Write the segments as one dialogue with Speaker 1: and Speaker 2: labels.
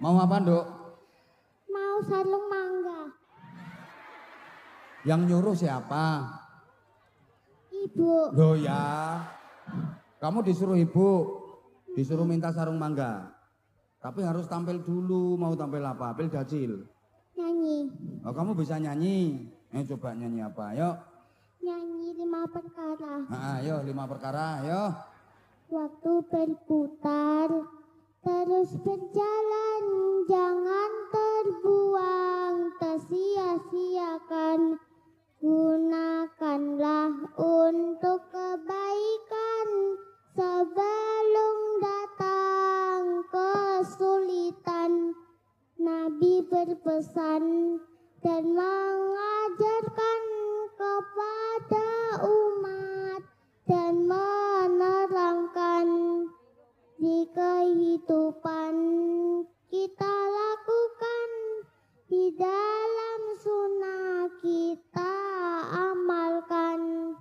Speaker 1: Mau apa, Nduk?
Speaker 2: Mau sarung mangga.
Speaker 1: Yang nyuruh siapa?
Speaker 2: Ibu.
Speaker 1: Loh ya. Kamu disuruh ibu, disuruh minta sarung mangga. Tapi harus tampil dulu, mau tampil apa? Tampil dajil.
Speaker 2: Nyanyi.
Speaker 1: Oh, kamu bisa nyanyi. Coba nyanyi apa? Yuk.
Speaker 2: Nyanyi 5 perkara.
Speaker 1: Ayo 5 perkara, ayo.
Speaker 2: Waktu berputar, terus berjalan, jangan terbuang, tersia-siakan. Gunakanlah untuk kebaikan sebelum datang kesulitan. Nabi berpesan dan mengajarkan kepada umat dan menerangkan di kehidupan kita lakukan, di dalam sunnah kita amalkan.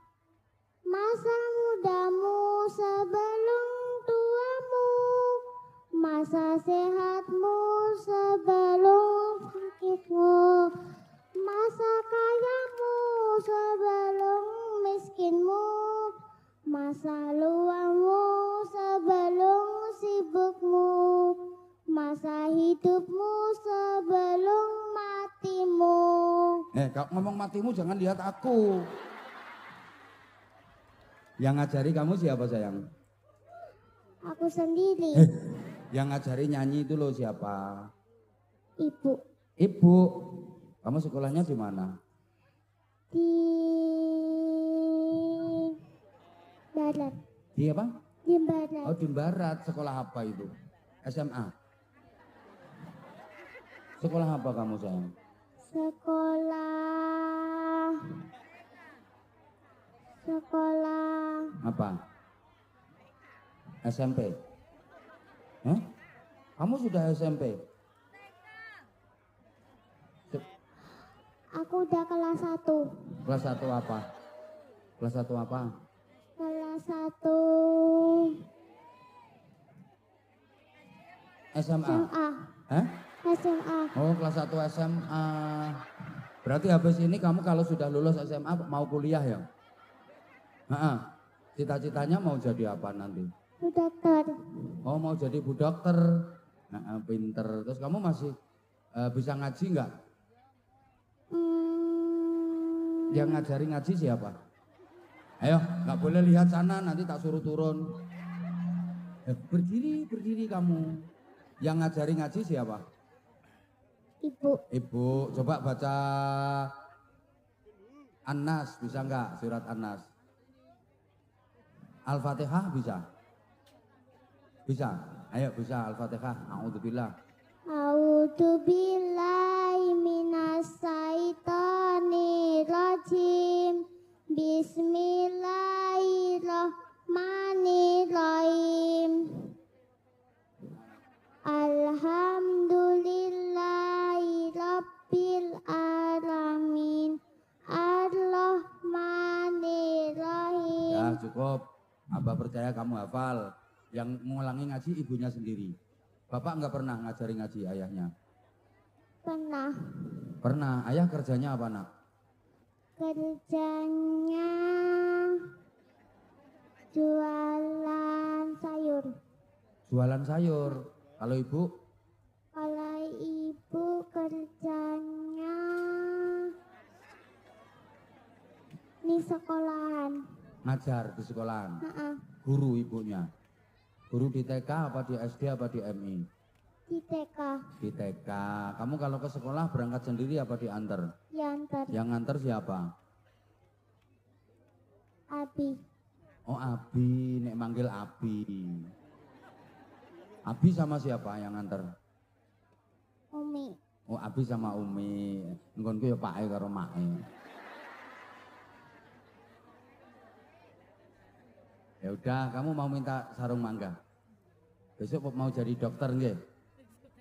Speaker 2: Masa mudamu sebelum tuamu, masa sehatmu sebelum sakitmu, masa kayamu sebelum miskinmu, masa luangmu sebelum sibukmu, masa hidupmu sebelum matimu.
Speaker 1: Kalau ngomong matimu jangan lihat aku. Yang ngajari kamu siapa, sayang?
Speaker 2: Aku sendiri.
Speaker 1: Yang ngajari nyanyi itu loh siapa?
Speaker 2: Ibu.
Speaker 1: Ibu. Kamu sekolahnya di mana?
Speaker 2: Di barat.
Speaker 1: Di apa?
Speaker 2: Di barat.
Speaker 1: Oh, di barat. Sekolah apa itu? SMA. Sekolah apa kamu, sayang?
Speaker 2: Sekolah
Speaker 1: apa? SMP. Kamu sudah SMP?
Speaker 2: Aku udah kelas 1.
Speaker 1: Kelas 1 apa? Kelas 1 apa?
Speaker 2: Kelas 1
Speaker 1: SMA.
Speaker 2: SMA. SMA.
Speaker 1: Oh, kelas 1 SMA. Berarti habis ini kamu kalau sudah lulus SMA mau kuliah ya? Cita-citanya mau jadi apa nanti?
Speaker 2: Bu dokter.
Speaker 1: Oh, mau jadi bu dokter. Pinter. Terus kamu masih bisa ngaji nggak? Yang ngajari ngaji siapa? Ayo, nggak boleh lihat sana, nanti tak suruh turun. Berdiri kamu. Yang ngajari ngaji siapa?
Speaker 2: Ibu.
Speaker 1: Ibu, coba baca An-Nas, bisa nggak? Surat An-Nas. Al-Fatihah bisa? Bisa? Ayo bisa Al-Fatihah. A'udzubillah.
Speaker 2: A'udzubillahi minasyaitonirrajim. Bismillahirrahmanirrahim. Alhamdulillahi rabbil alamin. Ar-Rahmanirrahim.
Speaker 1: Ya cukup. Abah percaya kamu hafal. Yang mengulangi ngaji ibunya sendiri. Bapak nggak pernah ngajari ngaji ayahnya?
Speaker 2: Pernah.
Speaker 1: Pernah. Ayah kerjanya apa, nak?
Speaker 2: Kerjanya jualan sayur.
Speaker 1: Jualan sayur. Kalau ibu?
Speaker 2: Kalau ibu kerjanya di sekolahan.
Speaker 1: Ngajar di sekolahan.
Speaker 2: Guru
Speaker 1: ibunya. Guru di TK apa di SD apa di MI?
Speaker 2: Di TK.
Speaker 1: Di TK. Kamu kalau ke sekolah berangkat sendiri apa diantar?
Speaker 2: Diantar.
Speaker 1: Yang nganter siapa?
Speaker 2: Abi.
Speaker 1: Oh, Abi, nek manggil Abi. Abi sama siapa yang nganter?
Speaker 2: Umi.
Speaker 1: Oh, Abi sama Umi. Nggonku ya pake karo make. Ya udah, kamu mau minta sarung mangga. Besok mau jadi dokter nggih?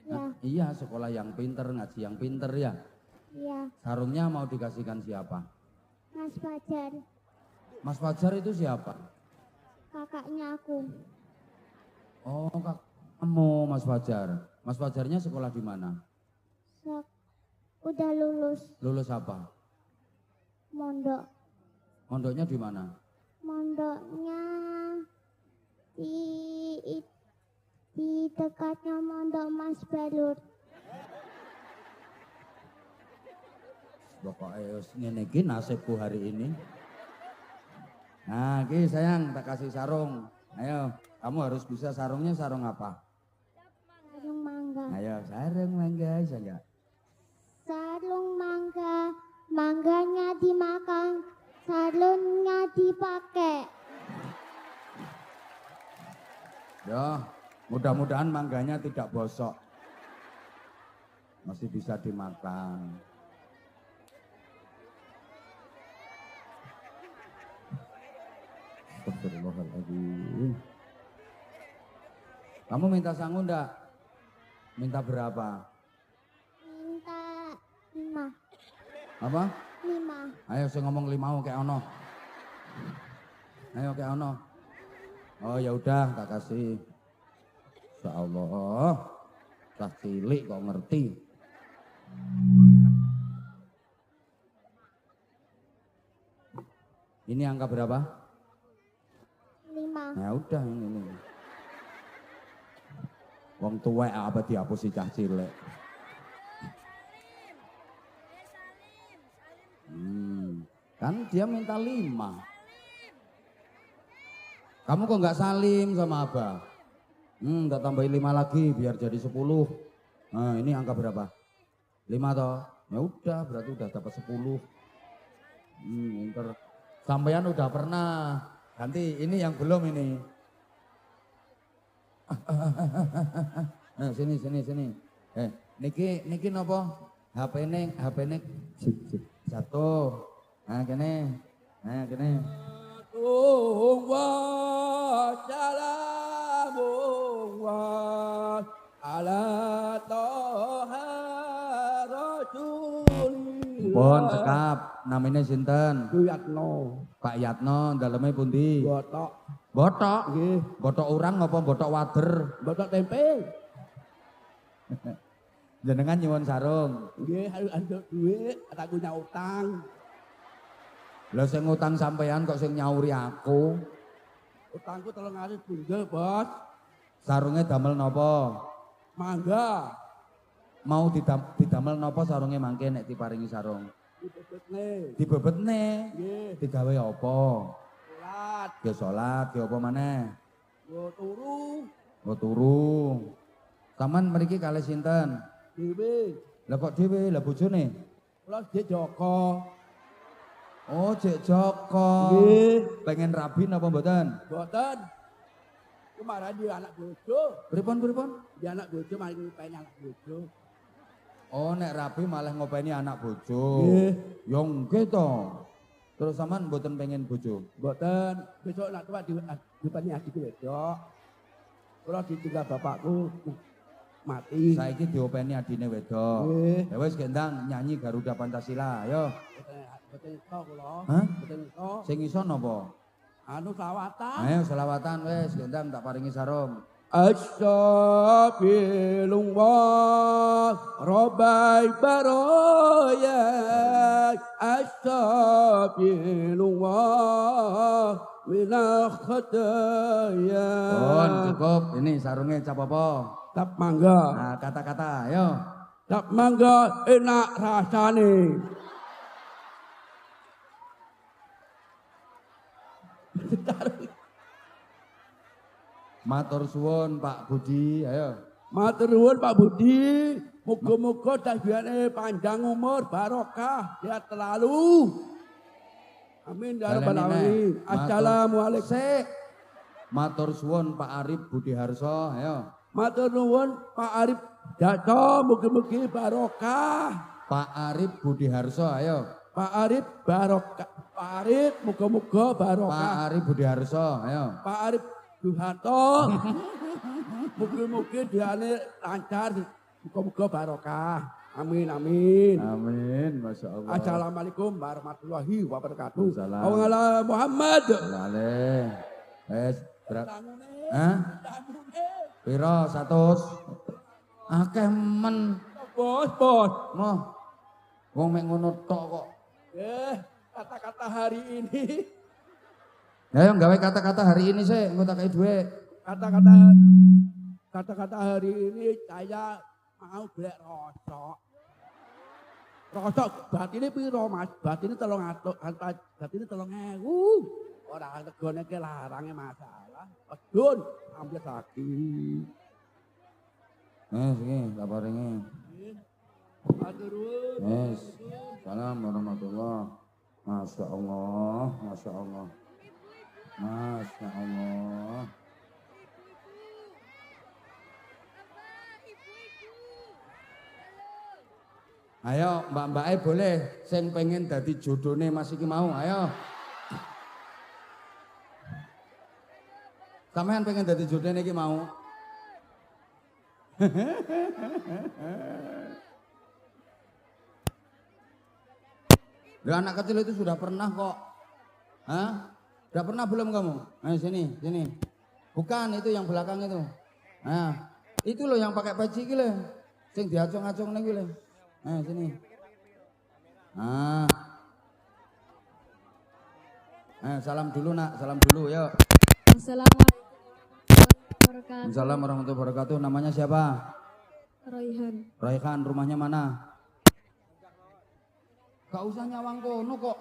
Speaker 2: Ya.
Speaker 1: Iya, sekolah yang pinter, ngaji yang pinter ya.
Speaker 2: Iya.
Speaker 1: Sarungnya mau dikasihkan siapa?
Speaker 2: Mas Fajar.
Speaker 1: Mas Fajar itu siapa?
Speaker 2: kakaknya aku.
Speaker 1: Oh, kamu Mas Fajar. Mas Fajarnya sekolah di mana?
Speaker 2: Udah lulus
Speaker 1: Lulus apa?
Speaker 2: mondok.
Speaker 1: Mondoknya di mana?
Speaker 2: Mondoknya di dekatnya mondok Mas Balur.
Speaker 1: Pokoknya ngene iki nasibku hari ini. Nah, iki sayang tak kasih sarung. Ayo, kamu harus bisa sarungnya sarung apa?
Speaker 2: Sarung mangga.
Speaker 1: Ayo, sarung mangga bisa enggak?
Speaker 2: Sarung mangga, mangganya dimakan, sarungnya dipakai.
Speaker 1: Ya, mudah-mudahan mangganya tidak bosok. Masih bisa dimakan. Astagfirullahaladzim. Kamu minta sangu enggak? Minta berapa?
Speaker 2: Minta 5.
Speaker 1: Apa?
Speaker 2: 5.
Speaker 1: Ayo saya ngomong 5 kayak ono. Ayo kayak ono. Oh ya udah tak kasih. Insya Allah. Cah cilik kok ngerti. Ini angka berapa?
Speaker 2: 5.
Speaker 1: Ya udah ini. Wong tuwek apa dihapusi cah cilik. Kan dia minta 5. Kamu kok nggak salim sama Abah? Tak tambahin 5 lagi biar jadi 10. Nah ini angka berapa? 5 toh? Ya udah berarti udah dapat 10. Pinter. Sampean udah pernah. Ganti ini yang belum ini. Nah, sini. Niki napa? HP-ne jatuh. Nah, kene. Pun sekap, namanya sinten?
Speaker 3: Yatno.
Speaker 1: Pak Yatno, dalamnya pundi?
Speaker 3: Botok.
Speaker 1: Botok?
Speaker 3: Nggih.
Speaker 1: Botok urang apa botok wader?
Speaker 3: Botok tempe.
Speaker 1: Jenengan nyuwun sarung.
Speaker 3: Nggih, harus ada duit, aku punya utang.
Speaker 1: Lah sing ngutang sampean kok sing nyauri aku?
Speaker 3: Utangku 300 bundel, Bos.
Speaker 1: Sarungnya damel napa?
Speaker 3: Mangga.
Speaker 1: Mau didamel napa sarungnya mangke nek diparingi sarung?
Speaker 3: Dibebetne.
Speaker 1: Dibebetne.
Speaker 3: Nggih.
Speaker 1: Digawe apa?
Speaker 3: Salat.
Speaker 1: Ya salat, ya apa maneh?
Speaker 3: Go turu.
Speaker 1: Oh turu. Taman mriki kalih sinten?
Speaker 3: Dewe.
Speaker 1: Lah kok dhewe? Lah bojone?
Speaker 3: Kula Dik Joko.
Speaker 1: Oh, Cek Joko.
Speaker 3: Nggih.
Speaker 1: Pengen rabi napa mboten?
Speaker 3: Boten. Kemarin dia anak bojo.
Speaker 1: Pripun?
Speaker 3: Dia anak bojo maling pengen anak bojo.
Speaker 1: Oh, nek rabi malah ngopeni anak bojo.
Speaker 3: Nggih.
Speaker 1: Ya nggih to. Terus sampean mboten pengen bojo?
Speaker 3: Boten. Besok nak tua dipani adik wedok. Kula ditinggal bapakku mati.
Speaker 1: Saiki diopeni adine wedok.
Speaker 3: Nggih.
Speaker 1: Ya wis gendang nyanyi Garuda Pancasila, ayo.
Speaker 3: Boten iso kula.
Speaker 1: Hah?
Speaker 3: Boten iso.
Speaker 1: Sing iso napa?
Speaker 3: Anu selawatan.
Speaker 1: Ayo selawatan wis gendang tak paringi sarung.
Speaker 3: Astaghfirullah Rabbil baraya. Astaghfirullah minal khataya.
Speaker 1: Pun cukup, ini sarungnya cap apa?
Speaker 3: Tap mangga.
Speaker 1: Nah kata-kata, ayo.
Speaker 3: Tap mangga enak rasane.
Speaker 1: Matur suwun Pak Budi, ayo.
Speaker 3: Matur nuwun Pak Budi, muga-muga dagingane panjang umur, barokah, sehat selalu. Amin ya rabbal alamin. Assalamualaikum.
Speaker 1: Sik. Matur suwun Pak Arif Budi Harso, ayo.
Speaker 3: Matur nuwun Pak Arif Dato, mugi-mugi barokah.
Speaker 1: Pak Arif Budi Harso, ayo.
Speaker 3: Pak Arif barokah. Pak Arif muga-muga barokah.
Speaker 1: Pak Arif Budi Harso, ayo.
Speaker 3: Pak Arif Duhanto, mugi-mugi diane lancar, muga-muga barokah. Amin, amin.
Speaker 1: Amin, Masya Allah.
Speaker 3: Assalamualaikum warahmatullahi wabarakatuh.
Speaker 1: Waalaikumsalam.
Speaker 3: Awangala Muhammad.
Speaker 1: Lale. Wes, Berat.
Speaker 3: Tangune.
Speaker 1: Hah?
Speaker 3: Tangune.
Speaker 1: Piro 100? Akeh men.
Speaker 3: Bos.
Speaker 1: Moh. Wong mek ngono tok kok.
Speaker 3: Kata-kata hari ini.
Speaker 1: Ayo gawe kata-kata hari ini sih, engko tak kei dhuwit.
Speaker 3: Kata-kata hari ini saya mau golek rosok. Rosok batine piro Mas? Batine 300, batine 3.000. Ora regane ke larange masalah. Pedun ambil lagi.
Speaker 1: Iki tak paringi.
Speaker 3: Matur nuwun.
Speaker 1: Yes. Salam warahmatullah. Masya Allah, Masya Allah. Masya Allah. Ayo mbak-mbake boleh sing pengen dadi jodone Mas iki mau, ayo. Sampean pengen dadi jodone iki mau? Loh, anak kecil itu sudah pernah kok. Hah? Sudah pernah belum kamu? Ayo sini. Bukan itu yang belakang itu. Nah, itu loh yang pakai peci iki lho. Sing diacung-acung ning lho. Ayo sini. Nah. Salam dulu nak, salam dulu yuk.
Speaker 2: Assalamualaikum warahmatullahi wabarakatuh.
Speaker 1: Assalamualaikum warahmatullahi wabarakatuh. Namanya siapa?
Speaker 2: Raihan.
Speaker 1: Rumahnya mana? Gak usah nyawang kono kok.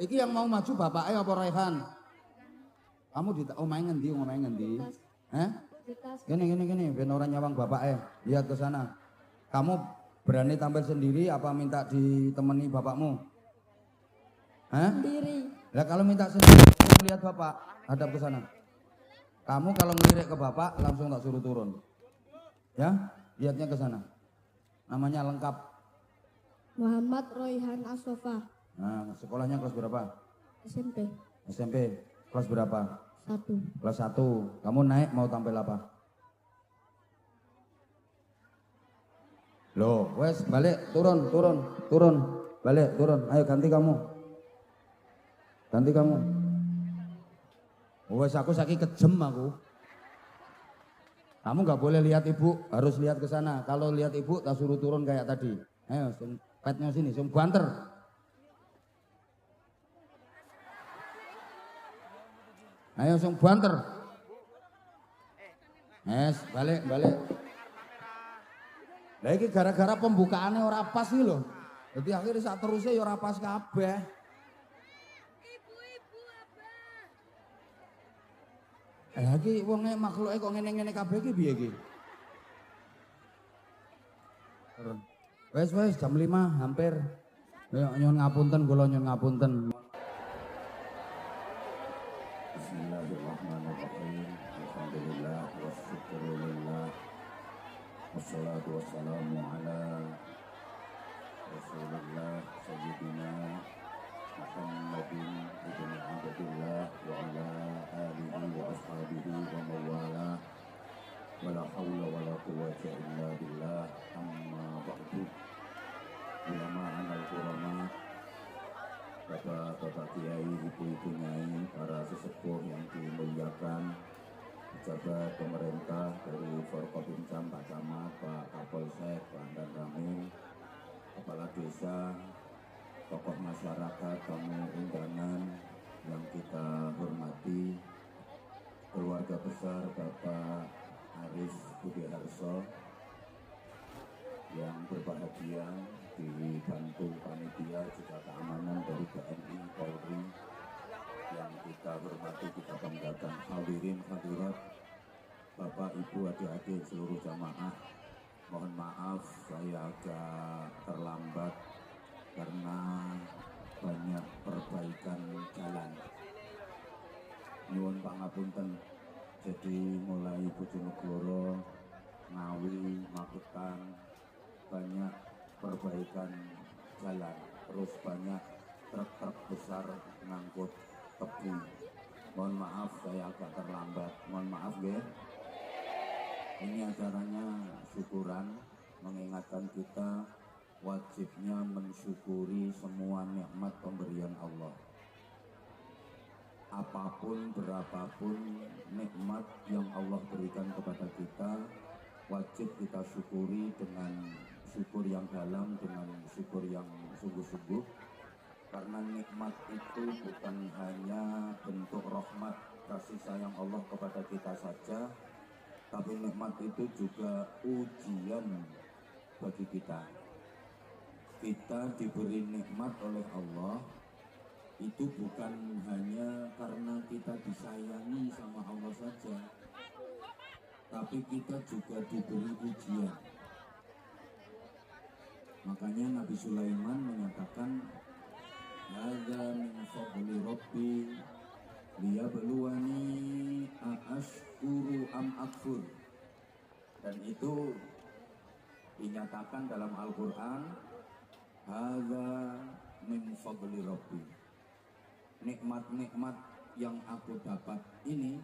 Speaker 1: Iki yang mau maju bapaknya apa Raihan? Kamu di omahe ngendi? Gini, ben ora nyawang bapaknya. Lihat ke sana. Kamu berani tampil sendiri apa minta ditemani bapakmu?
Speaker 2: Sendiri.
Speaker 1: Lah kalau minta sendiri, kamu lihat bapak, hadap ke sana. Kamu kalau ngelirik ke bapak, langsung tak suruh turun. Ya, lihatnya ke sana. Namanya lengkap.
Speaker 2: Muhammad Royhan Asofa.
Speaker 1: Nah, sekolahnya kelas berapa?
Speaker 2: SMP
Speaker 1: Kelas berapa?
Speaker 2: 1.
Speaker 1: Kelas 1. Kamu naik mau tampil apa? Loh, wes balik, turun. Balik, turun. Ayo ganti kamu. Wes aku saiki kejem aku. Kamu nggak boleh lihat ibu, harus lihat ke sana. Kalau lihat ibu, tak suruh turun kayak tadi. Ayo, petnya sini, banter. Ayo, banter. Yes, balik. Lah iki gara-gara pembukaannya ora pas iki lho. Jadi akhirnya saat terusnya ya ora pas kabeh. Iki wonge makhluke kok ngene-ngene kabeh iki piye iki? Wes jam 5 hampir. Nyun ngapunten kula nyun ngapunten. Bismillahirrahmanirrahim. Alhamdulillah wassyukrulillah. Wassalatu wassalamu ala Rasulillah sayyidina Muhammadin ibn Abdillah wa ala alihi wa ashabihi wa mawala. Wala hawla wala quwwata illa billah. Amma ba'du. Ulamaan al-qurama, bapak-bapak kiai, ibu-ibu nyai, para sesepuh yang dimuliakan, pejabat pemerintah dari Forkopimcam, Pak Camat, Pak Kapolsek, Pak Andan Ramil, kepala desa, tokoh masyarakat, tamu undangan yang kita hormati, keluarga besar Bapak Aris Budiharso yang berbahagia dibantu panitia juga keamanan dari TNI Polri yang kita hormati, kita banggakan. Hadirin hadirat, Bapak Ibu adik-adik seluruh jamaah, mohon maaf saya agak terlambat karena banyak perbaikan jalan. Nyuwun pangapunten. Jadi mulai Bojonegoro, Ngawi, Magetan, banyak perbaikan jalan, terus banyak truk-truk besar ngangkut tebu. Mohon maaf saya agak terlambat, mohon maaf ya. Ini acaranya syukuran, mengingatkan kita wajibnya mensyukuri semua nikmat pemberian Allah. apapun, berapapun nikmat yang Allah berikan kepada kita, wajib kita syukuri dengan syukur yang dalam, dengan syukur yang sungguh-sungguh. Karena nikmat itu bukan hanya bentuk rahmat kasih sayang Allah kepada kita saja, tapi nikmat itu juga ujian bagi kita. Kita diberi nikmat oleh Allah itu bukan hanya karena kita disayangi sama Allah saja, tapi kita juga diberi ujian. Makanya Nabi Sulaiman menyatakan, hadza min fadli rabbi liyabluwani aashkuru am akfur. Dan itu dinyatakan dalam Al-Quran, hadza min fadli rabbi. Nikmat-nikmat yang aku dapat ini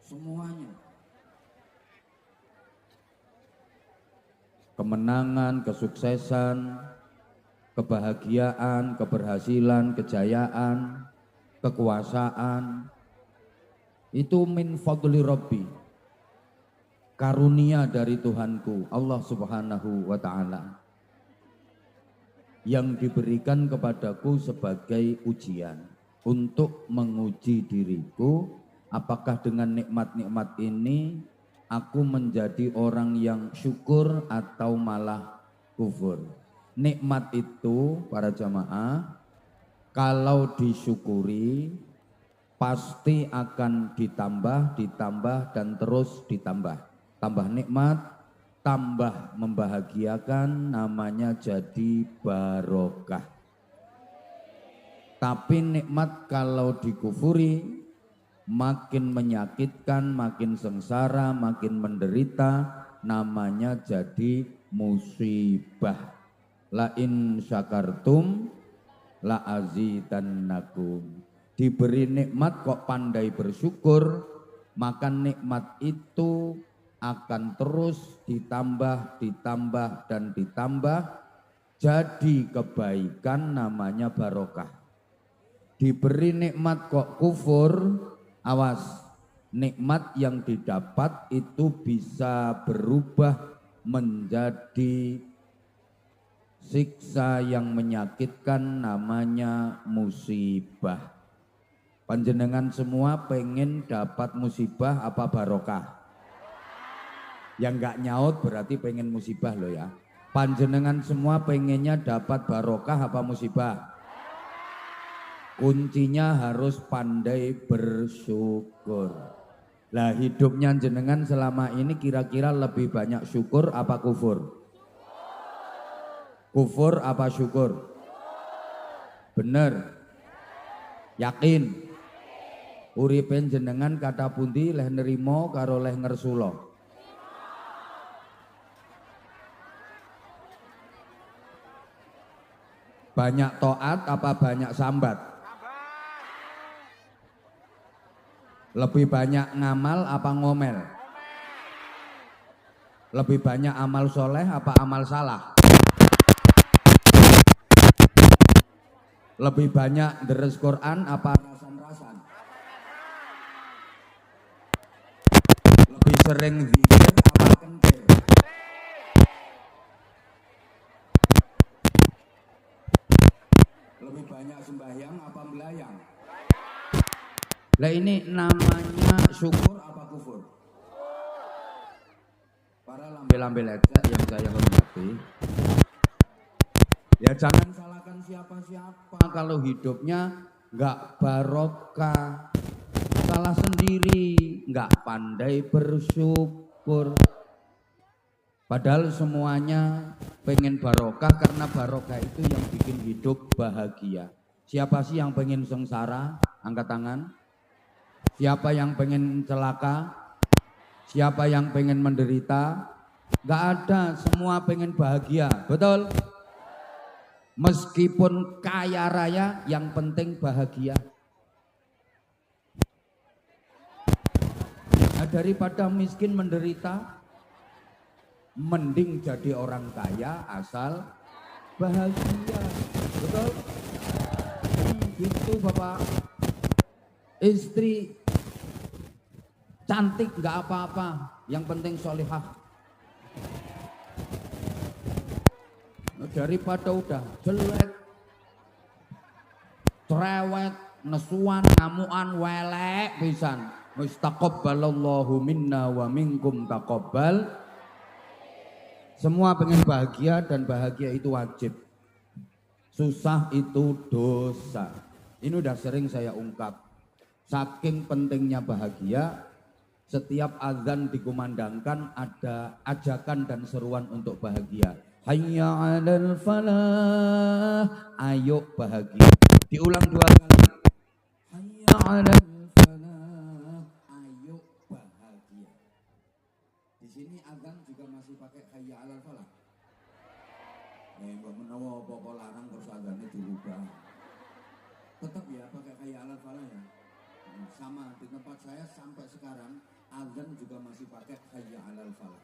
Speaker 1: semuanya, kemenangan, kesuksesan, kebahagiaan, keberhasilan, kejayaan, kekuasaan, itu min fadli rabbi, karunia dari Tuhanku Allah subhanahu wa ta'ala, yang diberikan kepadaku sebagai ujian untuk menguji diriku, apakah dengan nikmat-nikmat ini aku menjadi orang yang syukur atau malah kufur. Nikmat itu para jamaah kalau disyukuri pasti akan ditambah dan terus ditambah. Tambah nikmat, tambah membahagiakan, namanya jadi barokah. Tapi nikmat kalau dikufuri makin menyakitkan, makin sengsara, makin menderita, namanya jadi musibah. La in syakartum la azidannakum. Diberi nikmat kok pandai bersyukur, maka nikmat itu akan terus ditambah dan ditambah, jadi kebaikan, namanya barokah. Diberi nikmat kok kufur, awas, nikmat yang didapat itu bisa berubah menjadi siksa yang menyakitkan, namanya musibah. Panjenengan semua pengen dapat musibah apa barokah? Yang gak nyaut berarti pengen musibah loh ya. Panjenengan semua pengennya dapat barokah apa musibah? Kuncinya harus pandai bersyukur. Lah hidupnya jenengan selama ini kira-kira lebih banyak syukur apa kufur? Kufur apa syukur? Bener? Yakin? Uripen jenengan kata pundi leh nerimo karo leh ngersulo? Banyak taat apa banyak sambat? Lebih banyak ngamal apa ngomel? Lebih banyak amal soleh apa amal salah? Lebih banyak deres Quran apa rasan-rasan? Lebih sering zikir apa kentir? Lebih banyak sembahyang apa melayang? Lah ini namanya syukur apa kufur? Para lambe-lambe lecet yang saya hormati, ya jangan salahkan siapa-siapa kalau hidupnya nggak barokah, salah sendiri, nggak pandai bersyukur. Padahal semuanya pengen barokah, karena barokah itu yang bikin hidup bahagia. Siapa sih yang pengen sengsara? Angkat tangan. Siapa yang pengen celaka? Siapa yang pengen menderita? Gak ada, semua pengen bahagia, betul? Meskipun kaya raya, yang penting bahagia. Nah, daripada miskin menderita, mending jadi orang kaya asal bahagia, betul? Gitu Bapak. Istri cantik nggak apa-apa, yang penting solihah. Daripada udah jelek, cerewet, nesuan, ngamuan, welek pisan. Wis taqabbalallahu minna wa minkum taqabbal. Semua pengen bahagia dan bahagia itu wajib. Susah itu dosa. Ini udah sering saya ungkap. Saking pentingnya bahagia, setiap azan dikumandangkan ada ajakan dan seruan untuk bahagia. Hayya 'alal falah, ayo bahagia. Diulang 2 kali. Hayya 'alal falah, ayo bahagia. Di sini azan juga masih pakai hayya 'alal falah. Mbak menawa apa larang terus azannya dirubah. Tetap ya pakai hayya 'alal falah ya. Sama di tempat saya sampai sekarang azan juga masih pakai hayya 'alal falah.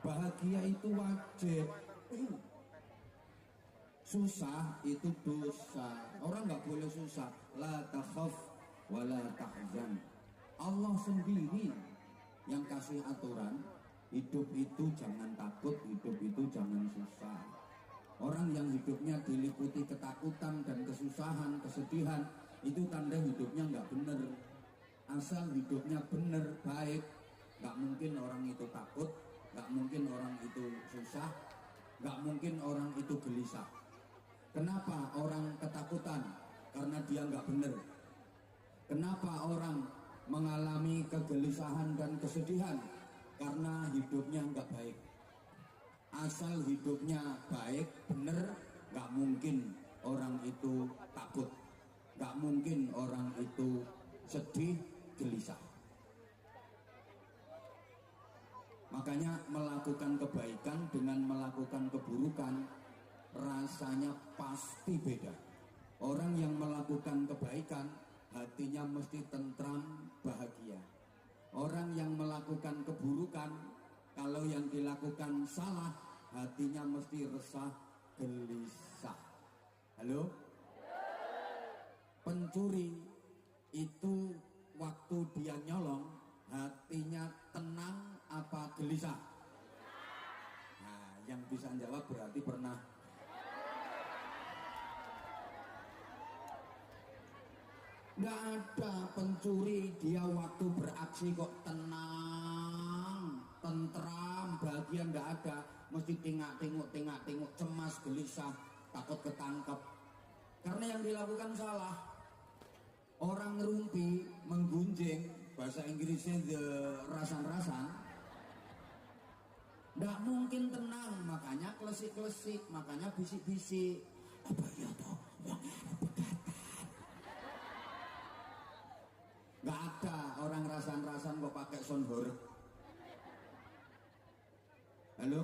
Speaker 1: Bahagia itu wajib. Susah itu dosa. Orang nggak boleh susah. La takhaf wa la tahzan. Allah sendiri yang kasih aturan. Hidup itu jangan takut, hidup itu jangan susah. Orang yang hidupnya diliputi ketakutan dan kesusahan, kesedihan, itu tanda hidupnya nggak benar. Asal hidupnya benar, baik, nggak mungkin orang itu takut, nggak mungkin orang itu susah, nggak mungkin orang itu gelisah. Kenapa orang ketakutan? Karena dia nggak benar. Kenapa orang mengalami kegelisahan dan kesedihan? Karena hidupnya nggak baik. Asal hidupnya baik, benar, nggak mungkin orang itu takut, nggak mungkin orang itu sedih, gelisah. Makanya melakukan kebaikan dengan melakukan keburukan rasanya pasti beda. Orang yang melakukan kebaikan hatinya mesti tentram, bahagia. Orang yang melakukan keburukan, kalau yang dilakukan salah, hatinya mesti resah, gelisah. Halo? Pencuri itu waktu dia nyolong, hatinya tenang apa gelisah? Nah, yang bisa jawab berarti pernah. Nggak ada pencuri dia waktu beraksi kok tenang, tentram, bahagia, nggak ada. Mesti tengok, cemas, gelisah, takut ketangkep. Karena yang dilakukan salah. Orang ngerumpi, menggunjing, bahasa Inggrisnya the rasan-rasan, nggak mungkin tenang, makanya klesik-klesik, makanya bisik-bisik. Apa ya toh? Nggak ada orang rasan-rasan kok pakai soundboard. Halo?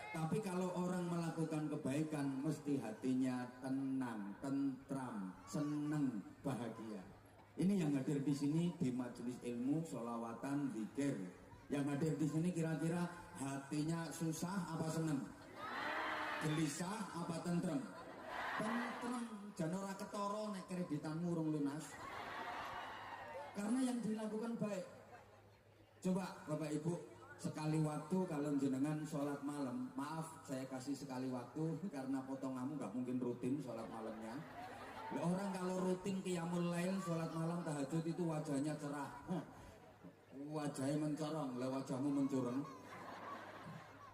Speaker 1: Tapi kalau orang melakukan kebaikan, mesti hatinya tenang, tentram, seneng, bahagia. Ini yang hadir di sini di majelis ilmu, sholawatan, zikir. Yang hadir di sini kira-kira hatinya susah apa seneng? Gelisah apa tentrem? Tentrem, jangan ora ketara nek kreditanmu urung lunas. Karena yang dilakukan baik. Coba Bapak Ibu, sekali waktu kalau jenengan sholat malam, maaf saya kasih sekali waktu karena potonganmu nggak mungkin rutin sholat malamnya. Orang kalau rutin qiyamul lail, sholat malam, tahajud itu wajahnya cerah. Wajahnya mencorong, wajahmu mencurang.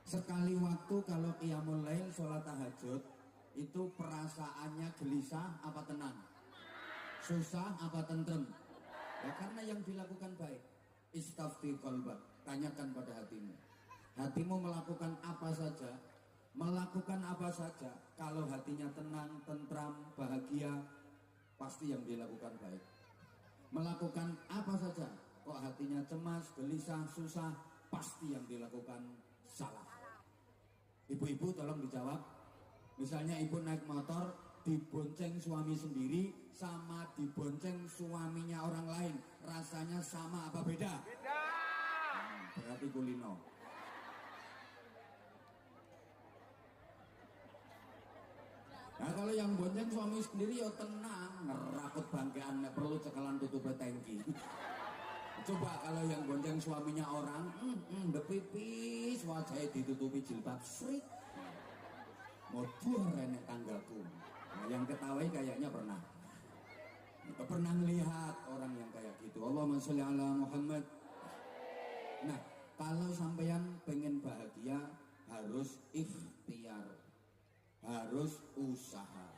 Speaker 1: Sekali waktu kalau qiyamul lail, sholat tahajud, itu perasaannya gelisah apa tenang? Susah apa tentrem? Ya, karena yang dilakukan baik. Istafti qalbak, tanyakan pada hatimu. Hatimu melakukan apa saja, kalau hatinya tenang, tentram, bahagia, pasti yang dilakukan baik. Melakukan apa saja, kok hatinya cemas, gelisah, susah, pasti yang dilakukan salah. Ibu-ibu tolong dijawab. Misalnya ibu naik motor, dibonceng suami sendiri sama dibonceng suaminya orang lain, rasanya sama apa beda? Beda. Berarti kulino. Nah kalau yang yang bonceng suami sendiri ya tenang, ngerakut bangkean, nek perlu cekalan tutup tangki. Coba kalau yang bonceng suaminya orang, depipis, wajahnya ditutupi jilbab, srik. Modur renek tanggaku. Nah, yang ketawai kayaknya pernah. Pernah melihat orang yang kayak gitu. Allahumma sholli ala Muhammad. Nah, kalau sampean pengen bahagia harus ikhtiar, harus usaha.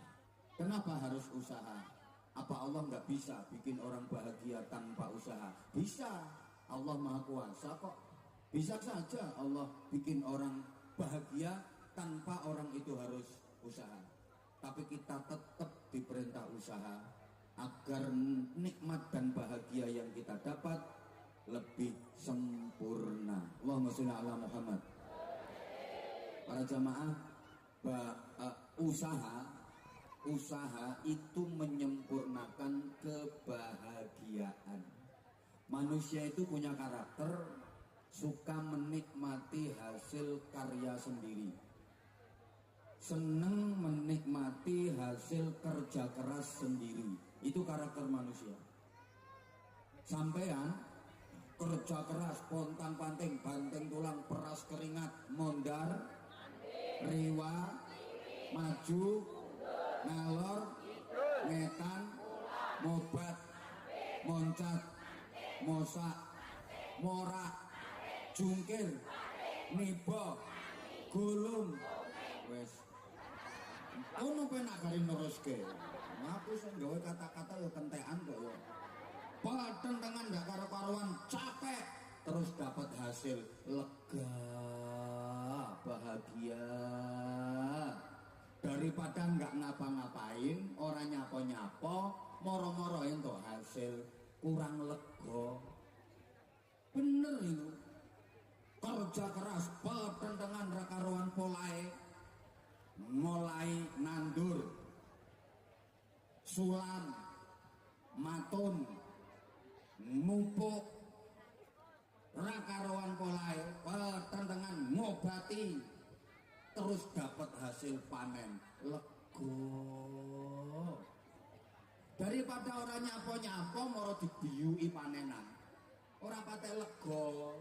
Speaker 1: Kenapa harus usaha? Apa Allah nggak bisa bikin orang bahagia tanpa usaha? Bisa. Allah Maha Kuasa kok. Bisa saja Allah bikin orang bahagia tanpa orang itu harus usaha. Tapi kita tetap diperintah usaha agar nikmat dan bahagia yang kita dapat lebih sempurna. Allahumma sholli ala Muhammad. Para jamaah, usaha itu menyempurnakan kebahagiaan. Manusia itu punya karakter suka menikmati hasil karya sendiri, senang menikmati hasil kerja keras sendiri. Itu karakter manusia. Sampean kerja keras, pontang-panting, banting tulang, peras keringat, mondar, riwa, maju, ngalor, ngetan, mobat, moncat, mosak, morak, jungkir, nibo, gulung, wes. Ono penak kari neruske. Ngaku sing gawe kata-kata yo kentekan kok yo. Padahal tangan ndak karo-karuan, capek terus dapat hasil lega, bahagia. Daripada nggak ngapa-ngapain, orang nyapo-nyapo, moro-moro entuk hasil kurang lega. Bener itu. Kerja keras, pertentangan rakaruan polae, mulai nandur, sulam, matun, mupuk, rakaruan polae, pertentangan ngobati, terus dapat hasil panen, lego. Daripada orang nyapo-nyapo moro dibiyui panenan, orang patek lego.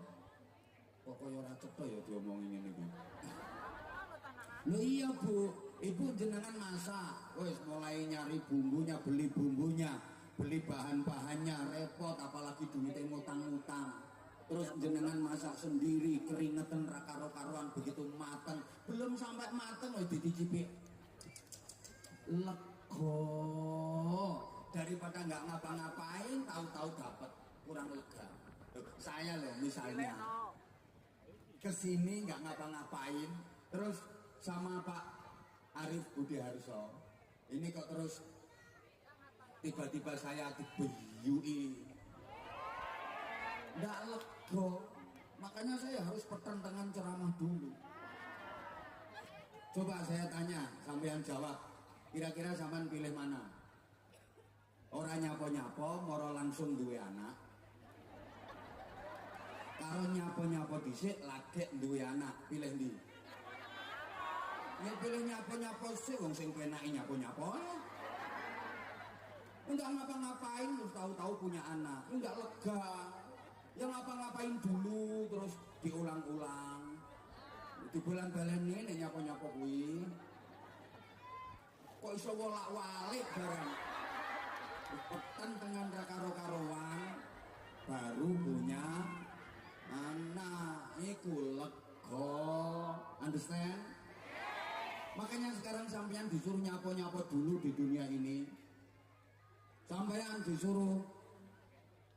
Speaker 1: Pokoknya orang cetha ya diomongin ngene iki. Loh iya Bu, Ibu jenengan masak, wes mulai nyari bumbunya, beli bumbunya, beli bahan-bahannya, repot apalagi duitnya ngutang-ngutang. Terus jenengan masak sendiri, keringetan karo-karuan begitu mateng, belum sampai mateng wis dicicipi. Lego. Daripada nggak ngapa-ngapain, tahu-tahu dapat kurang lega. Saya loh misalnya kesini nggak ngapa-ngapain, terus sama Pak Arif Budi Harso, ini kok terus tiba-tiba saya dibeyui, nggak lego, makanya saya harus pertentangan ceramah dulu. Coba saya tanya, sampean jawab, kira-kira sampean pilih mana? Orang nyapo-nyapo, moro langsung duwe anak, karo nyapo-nyapo dhisik lagek duwe anak, pilih ndi? Ya pilih nyapo-nyapo sih, wong sing penake nyapo-nyapo. Enggak ngapa-ngapain terus tahu-tahu punya anak, enggak lega. Yang ngapa-ngapain dulu terus diulang-ulang. Di bulan baleni nek nyapo-nyapo kuwi. Kok iso wolak-walik barang. Peten tengan ra karo-karoan baru punya anak, iku lega. Understand? Makanya sekarang sampean disuruh nyapo-nyapo dulu di dunia ini. Sampean disuruh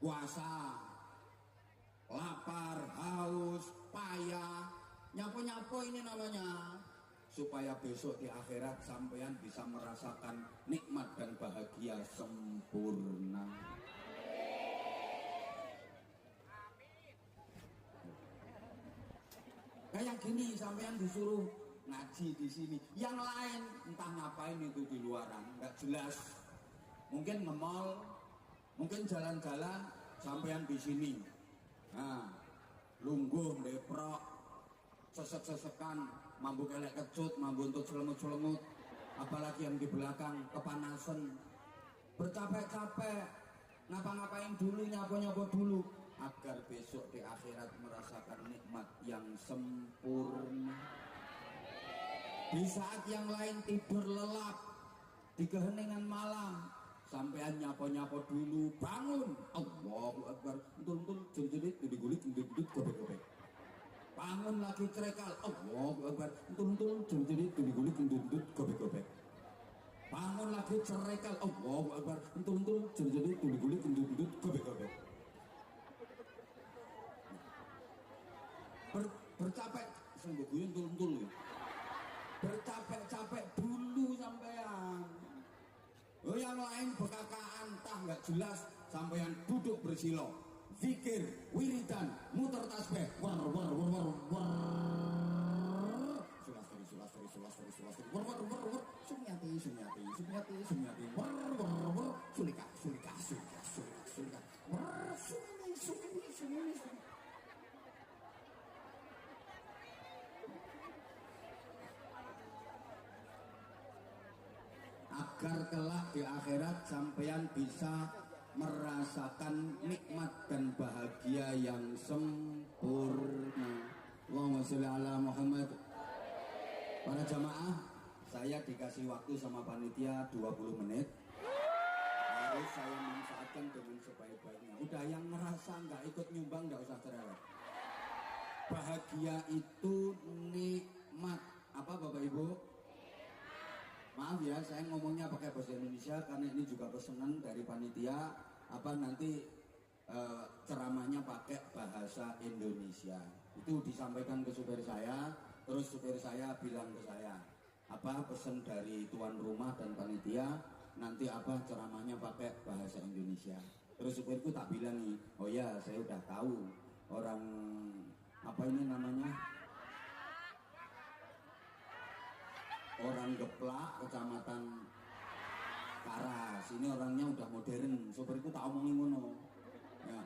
Speaker 1: puasa, lapar, haus, payah, nyapo-nyapo ini namanya. Supaya besok di akhirat sampean bisa merasakan nikmat dan bahagia sempurna. Kayak gini sampean disuruh ngaji di sini, yang lain entah ngapain itu di luaran, nggak jelas. Mungkin nge-mall, mungkin jalan-jalan, sampean di sini. Nah, lungguh, deprok, sesek-sesekan, mambu kelek kecut, mambu untuk selemut-selemut. apalagi yang di belakang kepanasan, bercapek-capek, ngapa-ngapain dulu, nyapo-nyapo dulu, agar besok di akhirat merasakan nikmat yang sempurna. Di saat yang lain tidur lelap di keheningan malam, sampean nyapo-nyapo dulu, bangun, Allahu Akbar, untul-untul, jelit-jelit, gudik-gudik, gudik-gudik, gobek-gobek. Bangun lagi cerekal, Allahu Akbar, untul-untul, jelit-jelit, gudik-gudik, gudik-gudik, gobek-gobek. Bangun lagi cerekal, Allahu Akbar, untul-untul, jelit-jelit, gudik-gudik, gudik-gudik, gobek-gobek. Bercapek, sungguh gue untul-untul. Bercapek-capek dulu sampean. Oh, yang lain bekakaan, entah nggak jelas, sampean duduk bersilo, zikir, wiridan, muter tasbih, war war war war war, sulasri, war war war war, sunyati, war war war, sulika, war suni. Agar kelak di akhirat sampean bisa merasakan nikmat dan bahagia yang sempurna. Allahumma sholli ala Muhammad. Para jamaah, saya dikasih waktu sama panitia 20 menit. Harus saya manfaatkan dengan sebaik-baiknya. Udah, yang ngerasa nggak ikut nyumbang nggak usah cerewet. Bahagia itu nikmat. Apa Bapak Ibu? Maaf ya, saya ngomongnya pakai bahasa Indonesia karena ini juga pesanan dari panitia. Apa nanti ceramahnya pakai bahasa Indonesia. Itu disampaikan ke supir saya, terus supir saya bilang ke saya, apa pesan dari tuan rumah dan panitia, nanti apa ceramahnya pakai bahasa Indonesia. Terus supirku tak bilang nih, oh ya saya udah tahu orang apa ini namanya, orang Geplak, kecamatan Karas. Ini orangnya udah modern. Supirku tak omongin ngono. Ya,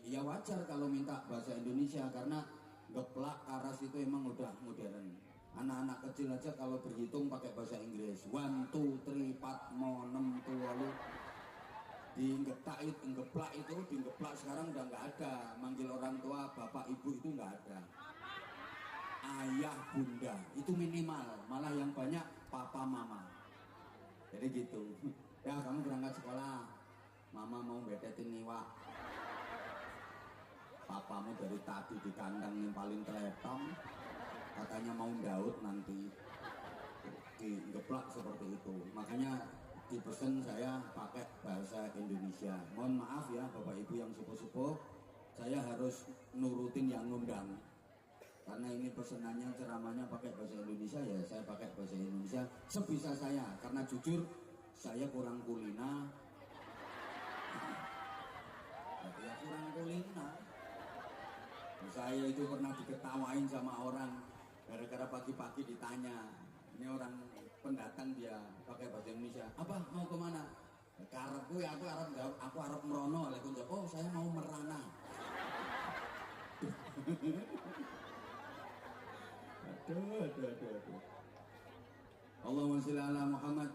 Speaker 1: ya wajar kalau minta bahasa Indonesia karena Geplak, Karas itu emang udah modern. Anak-anak kecil aja kalau berhitung pakai bahasa Inggris. 1, 2, 3, 4, 5, 6, 7. Di Geplak itu, di Geplak sekarang udah nggak ada. Manggil orang tua, bapak, ibu itu nggak ada. Ayah, bunda, itu minimal. Malah yang banyak papa, mama. Jadi gitu. Ya, kamu berangkat sekolah, mama mau betetin niwak, papamu dari tadi di kandang yang paling teletong, katanya mau Daud nanti. Geplak seperti itu. Makanya dipesan saya pakai bahasa Indonesia. Mohon maaf ya Bapak Ibu yang sepuh-sepuh, saya harus nurutin yang ngundang. Karena ini pesenannya ceramahnya pakai bahasa Indonesia, ya saya pakai bahasa Indonesia sebisa saya. Karena jujur saya kurang kulina. Ya kurang kulina. Saya itu pernah diketawain sama orang gara-gara pagi-pagi ditanya, ini orang pendatang dia pakai bahasa Indonesia, apa mau kemana? Karepku ya aku arep merono. Oh saya mau merana. Aduh. Allahumma sholli ala Muhammad.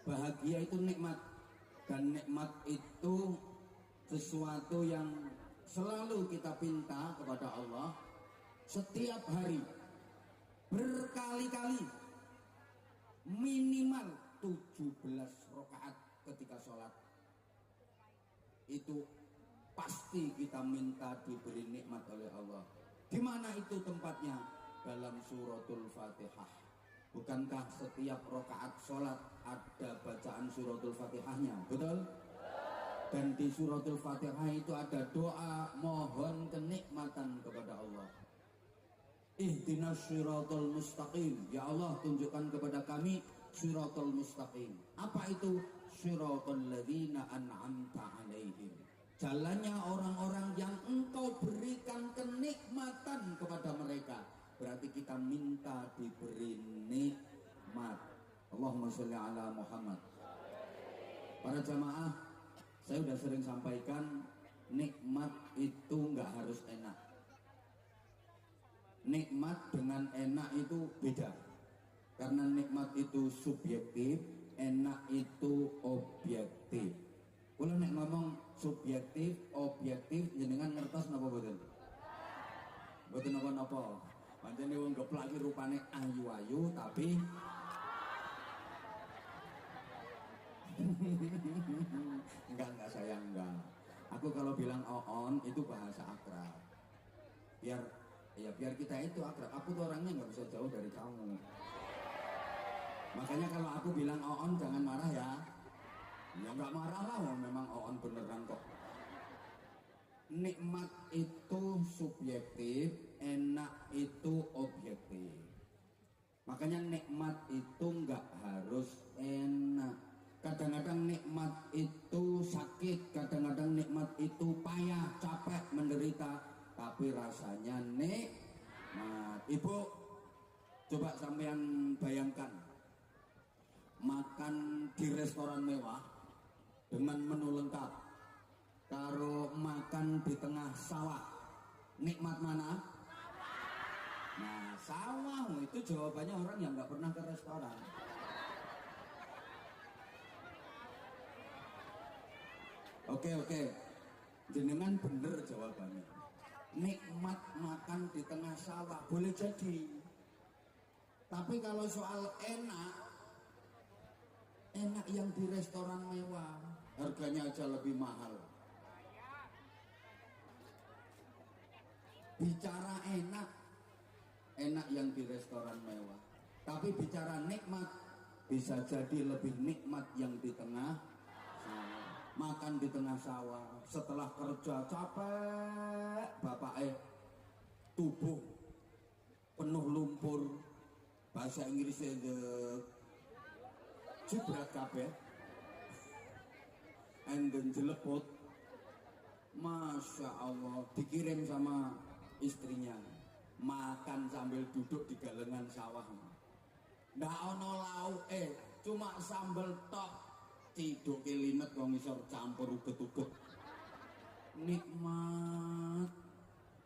Speaker 1: Bahagia itu nikmat, dan nikmat itu sesuatu yang selalu kita pinta kepada Allah setiap hari, berkali-kali, minimal 17 rakaat ketika sholat. Itu pasti kita minta diberi nikmat oleh Allah. Di mana itu tempatnya? Dalam suratul Fatihah. Bukankah setiap rakaat sholat ada bacaan suratul Fatihahnya? Betul? Dan di suratul Fatihah itu ada doa mohon kenikmatan kepada Allah. Ihdinas siratal mustaqim. Ya Allah, tunjukkan kepada kami siratal mustaqim. Apa itu? Siratal ladzina an'amta 'alaihim. Jalannya orang-orang yang engkau berikan kenikmatan kepada mereka. Berarti kita minta diberi nikmat. Allahumma sholli ala Muhammad. Para jamaah, saya sudah sering sampaikan, nikmat itu nggak harus enak. Nikmat dengan enak itu beda. Karena nikmat itu subjektif, enak itu objektif. Kalau nek ngomong subjektif, objektif, jenengan ngertos napa boten? Boten napa-napa. Pancen wong geplak iki rupane ayu-ayu tapi enggak sayang enggak. Aku kalau bilang on itu bahasa akrab. Biar kita itu akrab. Aku tuh orangnya nggak bisa jauh dari kamu. Makanya kalau aku bilang on jangan marah ya. Ya nggak marah lah, memang on beneran kok. Nikmat itu subjektif, enak itu objektif. Makanya nikmat itu nggak harus enak. Kadang-kadang nikmat itu sakit, kadang-kadang nikmat itu payah, capek, menderita, tapi rasanya nikmat. Ibu, coba sampean bayangkan makan di restoran mewah dengan menu lengkap, karo makan di tengah sawah, nikmat mana? Nah, sawah itu jawabannya orang yang nggak pernah ke restoran. Oke, jenengan bener jawabannya. Nikmat makan di tengah sawah boleh jadi. Tapi kalau soal enak yang di restoran mewah, harganya aja lebih mahal. Bicara enak yang di restoran mewah. Tapi bicara nikmat, bisa jadi lebih nikmat yang di tengah sawah. Makan di tengah sawah, setelah kerja capek, bapak tubuh penuh lumpur, bahasa Inggrisnya jubrat kabeh, and then jelepot. Masya Allah, dikirim sama istrinya makan sambil duduk di galengan sawah. Nggak ono lauk, cuma sambal tok. Ciduk kelimet kok ngisor campur uget-uget. Nikmat.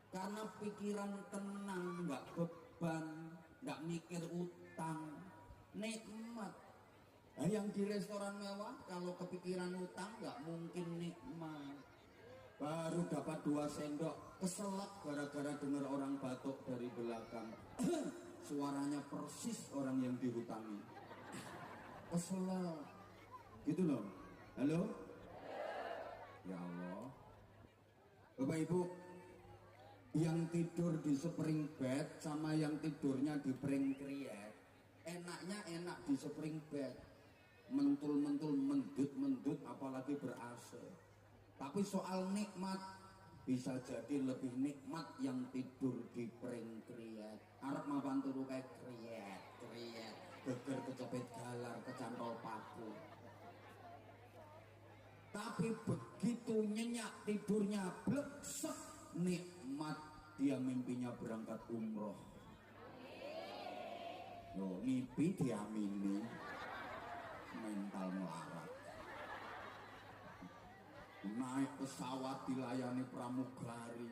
Speaker 1: Karena pikiran tenang, nggak beban, nggak mikir utang. Nikmat. Nah, yang di restoran mewah kalau kepikiran utang nggak mungkin nikmat. Baru dapat 2 sendok, keselak gara-gara dengar orang batuk dari belakang. Suaranya persis orang yang dihutangi. Keselak. Gitu loh. Halo? Ya Allah. Bapak Ibu, yang tidur di spring bed sama yang tidurnya di spring kriet, enaknya enak di spring bed. Mentul-mentul, mendut-mendut, apalagi ber-AC. Tapi soal nikmat, bisa jadi lebih nikmat yang tidur di spring kriet. Arep mapan turu kayak kriet, geger kecepet galar, kecantol paku. Tapi begitu nyenyak tidurnya bleksek, nikmat, dia mimpinya berangkat umroh. Yo, mimpi diamini, mental melarat. Naik pesawat dilayani pramugari,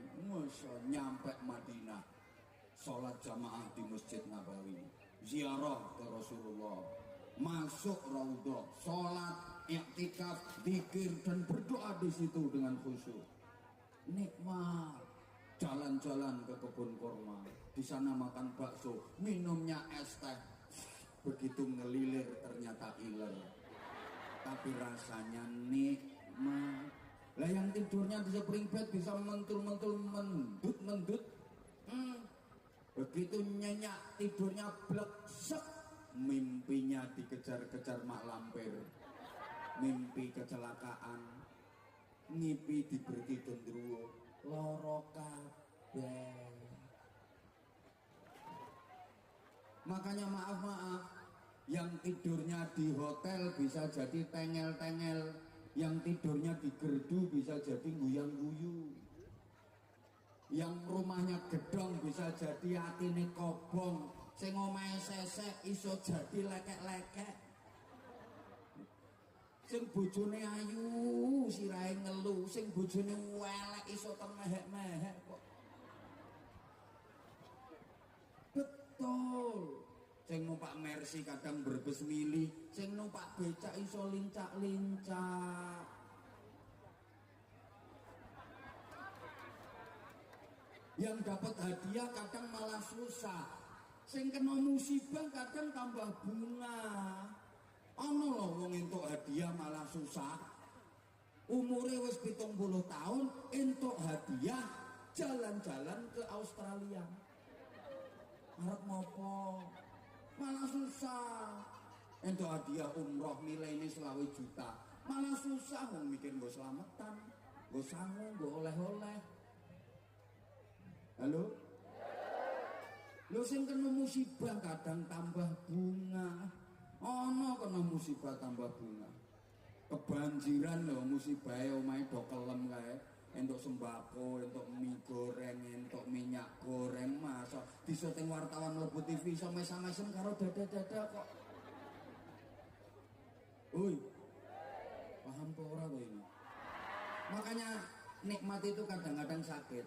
Speaker 1: nyampe Madinah, sholat jamaah di Masjid Nabawi, ziarah ke Rasulullah, masuk raudhah, sholat, iktikaf, zikir dan berdoa di situ dengan khusyuk. Nikmat. Jalan-jalan ke kebun kurma, di sana makan bakso, minumnya es teh. Begitu ngelilir ternyata iler, tapi rasanya nikmat. Lah yang tidurnya di spring bed bisa mentul-mentul, mendut-mendut. Begitu nyenyak tidurnya bleksek, mimpinya dikejar-kejar mak lampir, mimpi kecelakaan, mimpi diberi gendruwo, loro kabeh. Makanya maaf, yang tidurnya di hotel bisa jadi tengel-tengel, yang tidurnya di gerdu bisa jadi guyang-guyu, yang rumahnya gedong bisa jadi atine kobong, sing omahe sesek iso jadi lekek-lekek, sing bojone ayu sirahe ngelu, sing bojone welek iso temehek-mehek kok. Betul. Sing numpak Mercy kadang berbes mili, sing numpak becak iso lincak-lincak. Yang dapat hadiah kadang malah susah. Sing kena musibah kadang tambah bunga. Ono lho wong entuk hadiah malah susah. Umure wis 70 tahun entuk hadiah jalan-jalan ke Australia. Arep ngopo? Malah susah. Entuk hadiah umroh nilainya 20 juta. Malah susah wong mikir nggo slametan, nggo sangu, nggo oleh-oleh. Halo? Lho sing kena musibah kadang tambah bunga. Ono kena musibah tambah bunga. Kebanjiran lho musibahe omahe do kelem kae. Entuk sembako, entuk mie goreng, entuk minyak goreng, masa disyuting wartawan mlebu TV iso mesam-mesem karo dada-dada kok. Oi. Paham kok ora kowe ini? Makanya nikmat itu kadang-kadang sakit.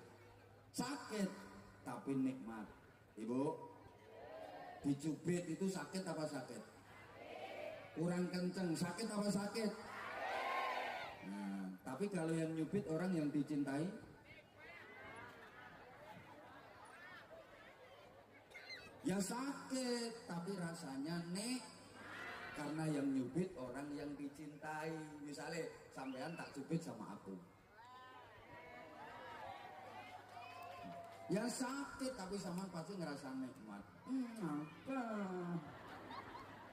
Speaker 1: Sakit tapi nikmat. Ibu, dicubit itu sakit apa sakit? Kurang kenceng, sakit apa sakit? Nah, tapi kalau yang nyubit orang yang dicintai, ya sakit, tapi rasanya karena yang nyubit orang yang dicintai. Misalnya sampean tak cubit sama aku, ya sakit, tapi sama pasti ngerasa nikmat. Apa?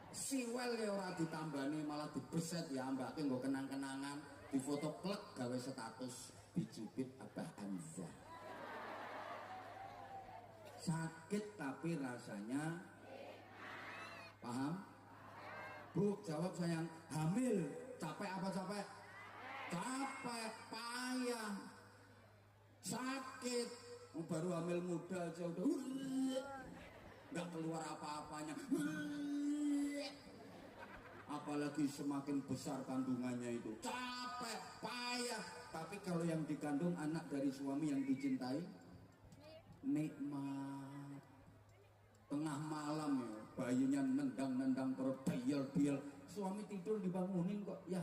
Speaker 1: Siwel ya ora ditambani malah dibeset ya mbake nggo kenang-kenangan, difoto klek gawe status dicubit Abah Hamzah. Sakit tapi rasanya paham? Bu, jawab sayang. Hamil, capek apa capek? Capek, payah, sakit. Baru hamil muda aja udah nggak keluar apa-apanya. Apalagi semakin besar kandungannya itu capek, payah. Tapi kalau yang dikandung anak dari suami yang dicintai, nikmat. Tengah malam ya, bayinya nendang-nendang terus biel-biel. Suami tidur dibangunin kok, ya,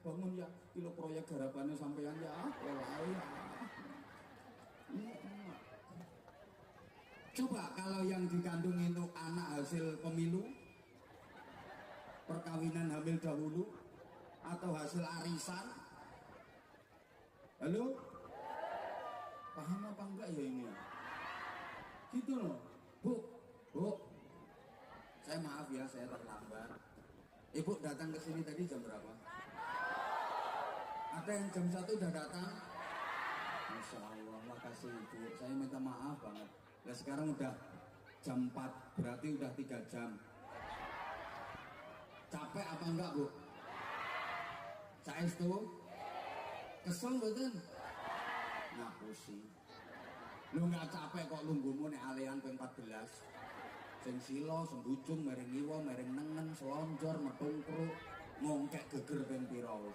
Speaker 1: bangun ya. Kilo proyek garapannya sampean ya, ya. Coba kalau yang dikandung itu anak hasil pemilu, perkawinan hamil dahulu, atau hasil arisan. Halo? Paham apa enggak ya ini? Gitu loh. Bu, saya maaf ya, saya terlambat. Ibu datang ke sini tadi jam berapa? Ada yang jam 1 udah datang? Masya Allah, makasih Ibu. Saya minta maaf banget. Nah sekarang udah jam 4, berarti udah 3 jam. Capek apa enggak Bu? Saestu? Kesel betul? Ngapusi. Lu nggak capek kok lunggumu nek alean ping 14. Sing silo, sembujung, mereng iwa, mereng nengen, selonjor, metungkruk, ngongkek geger ping pira wis.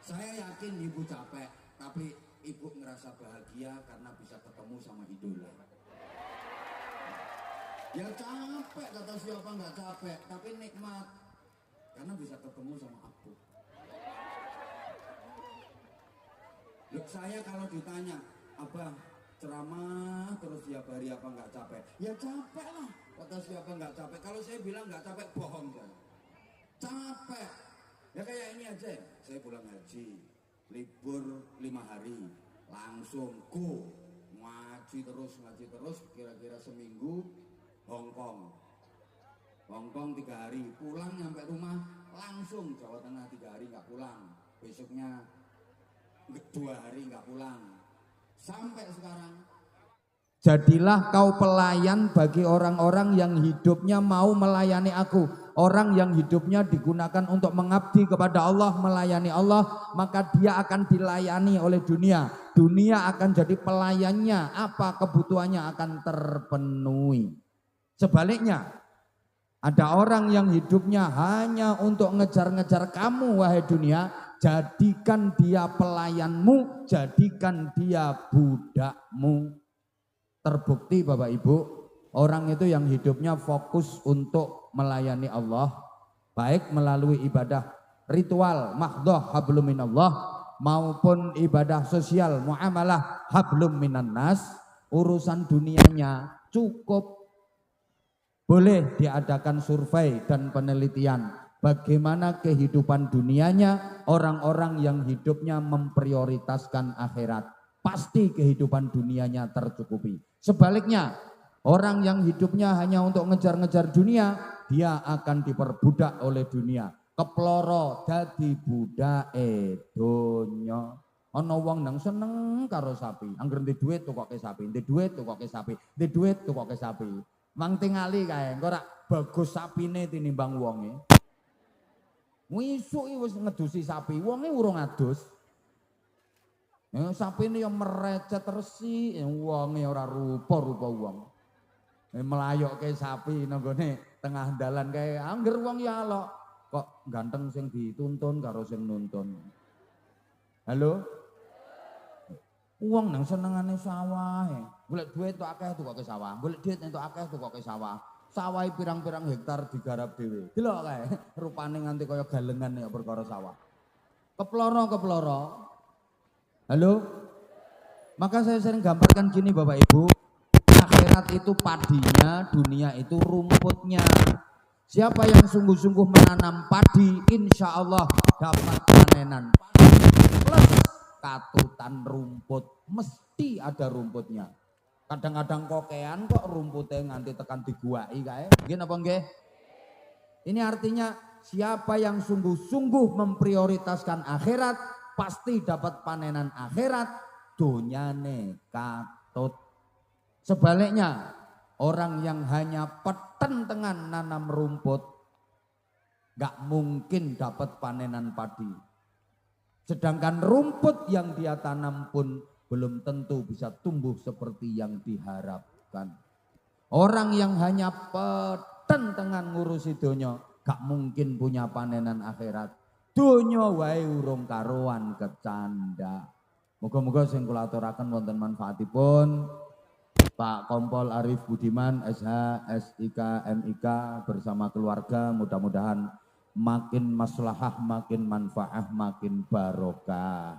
Speaker 1: Saya yakin Ibu capek, tapi Ibu ngerasa bahagia karena bisa ketemu sama idola. Ya capek, kata siapa nggak capek, tapi nikmat karena bisa ketemu sama aku. Loh, saya kalau ditanya, Abang ceramah terus tiap hari apa nggak capek? Ya capek lah, kata siapa nggak capek. Kalau saya bilang nggak capek, bohong saya. Capek. Ya kayak ini aja, saya pulang haji, libur 5 hari, langsung ngaji terus, kira-kira seminggu, Hongkong 3 hari, pulang sampai rumah, langsung Jawa Tengah 3 hari nggak pulang, besoknya 2 hari nggak pulang, sampai sekarang. Jadilah kau pelayan bagi orang-orang yang hidupnya mau melayani aku. Orang yang hidupnya digunakan untuk mengabdi kepada Allah, melayani Allah, maka dia akan dilayani oleh dunia. Dunia akan jadi pelayannya, apa kebutuhannya akan terpenuhi. Sebaliknya, ada orang yang hidupnya hanya untuk ngejar-ngejar kamu, wahai dunia. Jadikan dia pelayanmu, jadikan dia budakmu. Terbukti Bapak Ibu, Orang itu yang hidupnya fokus untuk melayani Allah, baik melalui ibadah ritual mahdhah hablum minallah maupun ibadah sosial muamalah hablum minan nas. Urusan dunianya cukup. Boleh diadakan survei dan penelitian bagaimana kehidupan dunianya orang-orang yang hidupnya memprioritaskan akhirat. Pasti kehidupan dunianya tercukupi. Sebaliknya, orang yang hidupnya hanya untuk ngejar-ngejar dunia, dia akan diperbudak oleh dunia. Keploro dadi budake donya. Ana wong nang seneng karo sapi, angger ndek dhuwit tukoke sapi, ndek dhuwit tukoke sapi, ndek dhuwit tukoke sapi. Mang tingali kae, engko ora bagus sapine tinimbang wonge. Wisuk wis ngedusi sapi, wonge urung adus. Sapine yo merecet resi, wonge ora rupa-rupa wong. Melayokke sapi nanggone tengah dalan kae, angger wong ya alok. Kok ganteng sing dituntun karo sing nuntun. Halo? Uang nang senengane sawah, golek duit tok akeh tukoke sawah, golek duit entuk akeh tukoke sawah. Sawah pirang-pirang hektar digarap dhewe. Delok kae, rupane nganti kaya galengan ya perkara sawah. Keploro. Halo? Maka saya sering gambarkan gini Bapak Ibu, akhirat itu padinya, dunia itu rumputnya. Siapa yang sungguh-sungguh menanam padi, insya Allah dapat panenan padi plus katutan rumput, mesti ada rumputnya. Kadang-kadang kokean kok rumputnya nganti tekan diguai kae. Nggih napa nggih? Ini artinya siapa yang sungguh-sungguh memprioritaskan akhirat pasti dapat panenan akhirat, donyane katut. Sebaliknya, orang yang hanya petentengan nanam rumput gak mungkin dapat panenan padi. Sedangkan rumput yang dia tanam pun belum tentu bisa tumbuh seperti yang diharapkan. Orang yang hanya petentengan ngurusi donya gak mungkin punya panenan akhirat. Donya wae urung karuan kecanda. Moga-moga sing kula aturaken wonten manfaatipun. Pak Kompol Arif Budiman SH SIK MIK bersama keluarga mudah-mudahan makin maslahah, makin manfaah, makin barokah,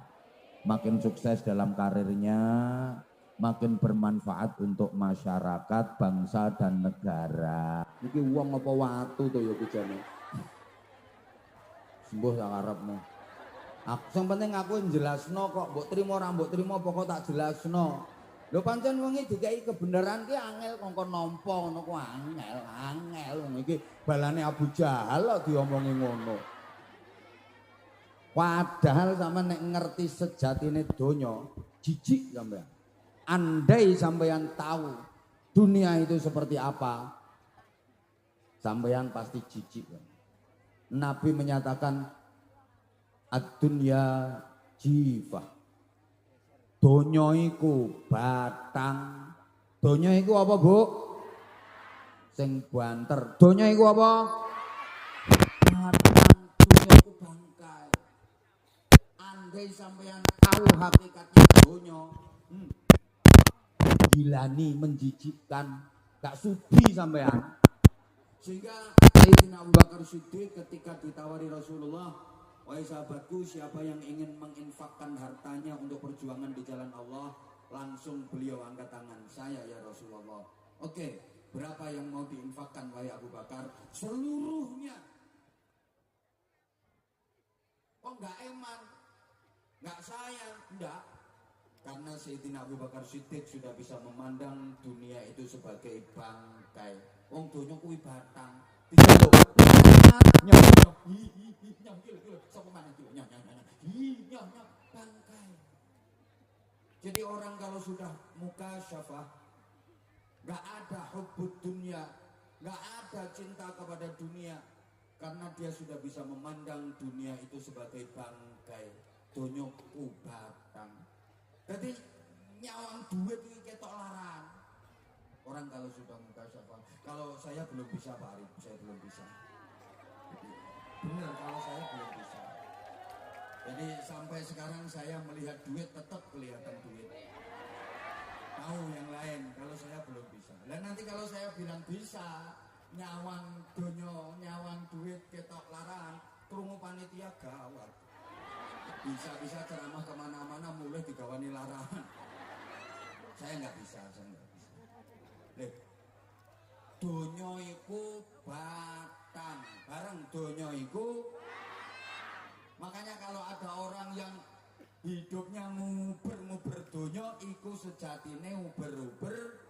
Speaker 1: makin sukses dalam karirnya, makin bermanfaat untuk masyarakat, bangsa dan negara. Iki uang apa watu to ya bojone. Sembuh sak karepmu. Aku sing penting aku jelasno kok, mbok trimo ora mbok trimo pokok tak jelasno. Lho pancen wengi dikai kebenaran ki angel kongkon nampa ngono ku angel wong iki balane Abu Jahal kok diomongi ngono. Padahal sampean nek ngerti sejatine donya, jijik sampean. Andai sampean tahu dunia itu seperti apa, sampean pasti jijik. Nabi menyatakan ad-dunya jifah. Donya iku batang. Donya iku apa, Bu? Sing banter. Donya iku apa? Batang. Donya iku bangkai. Andai sampeyan tahu hakikatnya donya, gilani, menjijikkan, gak sudi sampeyan. Sehingga Sayyidina Abu Bakar Siddiq ketika ditawari Rasulullah, wahai sahabatku, siapa yang ingin menginfakkan hartanya untuk perjuangan di jalan Allah, langsung beliau angkat tangan. Saya ya Rasulullah. Oke, berapa yang mau diinfakkan wahai Abu Bakar? Seluruhnya. Oh enggak eman, enggak sayang, enggak. Karena Sayyidina Abu Bakar Siddiq sudah bisa memandang dunia itu sebagai bangkai. Wong donya kuwi batang. Bangkai. Jadi orang kalau sudah muka syafah, gak ada hubbud dunia, gak ada cinta kepada dunia, karena dia sudah bisa memandang dunia itu sebagai bangkai. Donya ku batang. Jadi nyawang duit itu ketok larang. Orang kalau sudah muka syafah, kalau saya belum bisa Pak Arif, saya belum bisa. Benar, kalau saya belum bisa. Jadi sampai sekarang saya melihat duit tetap kelihatan duit. Mau yang lain, kalau saya belum bisa. Dan nanti kalau saya bilang bisa, nyawang donyo, nyawang duit, ketok larangan, krungu panitia gawat. Bisa-bisa ceramah kemana-mana mulai digawani larangan. Saya nggak bisa. Lih, donyo iku batang, bareng donyo iku. Makanya kalau ada orang yang hidupnya nguber-nguber donyo, iku sejatine uber-uber.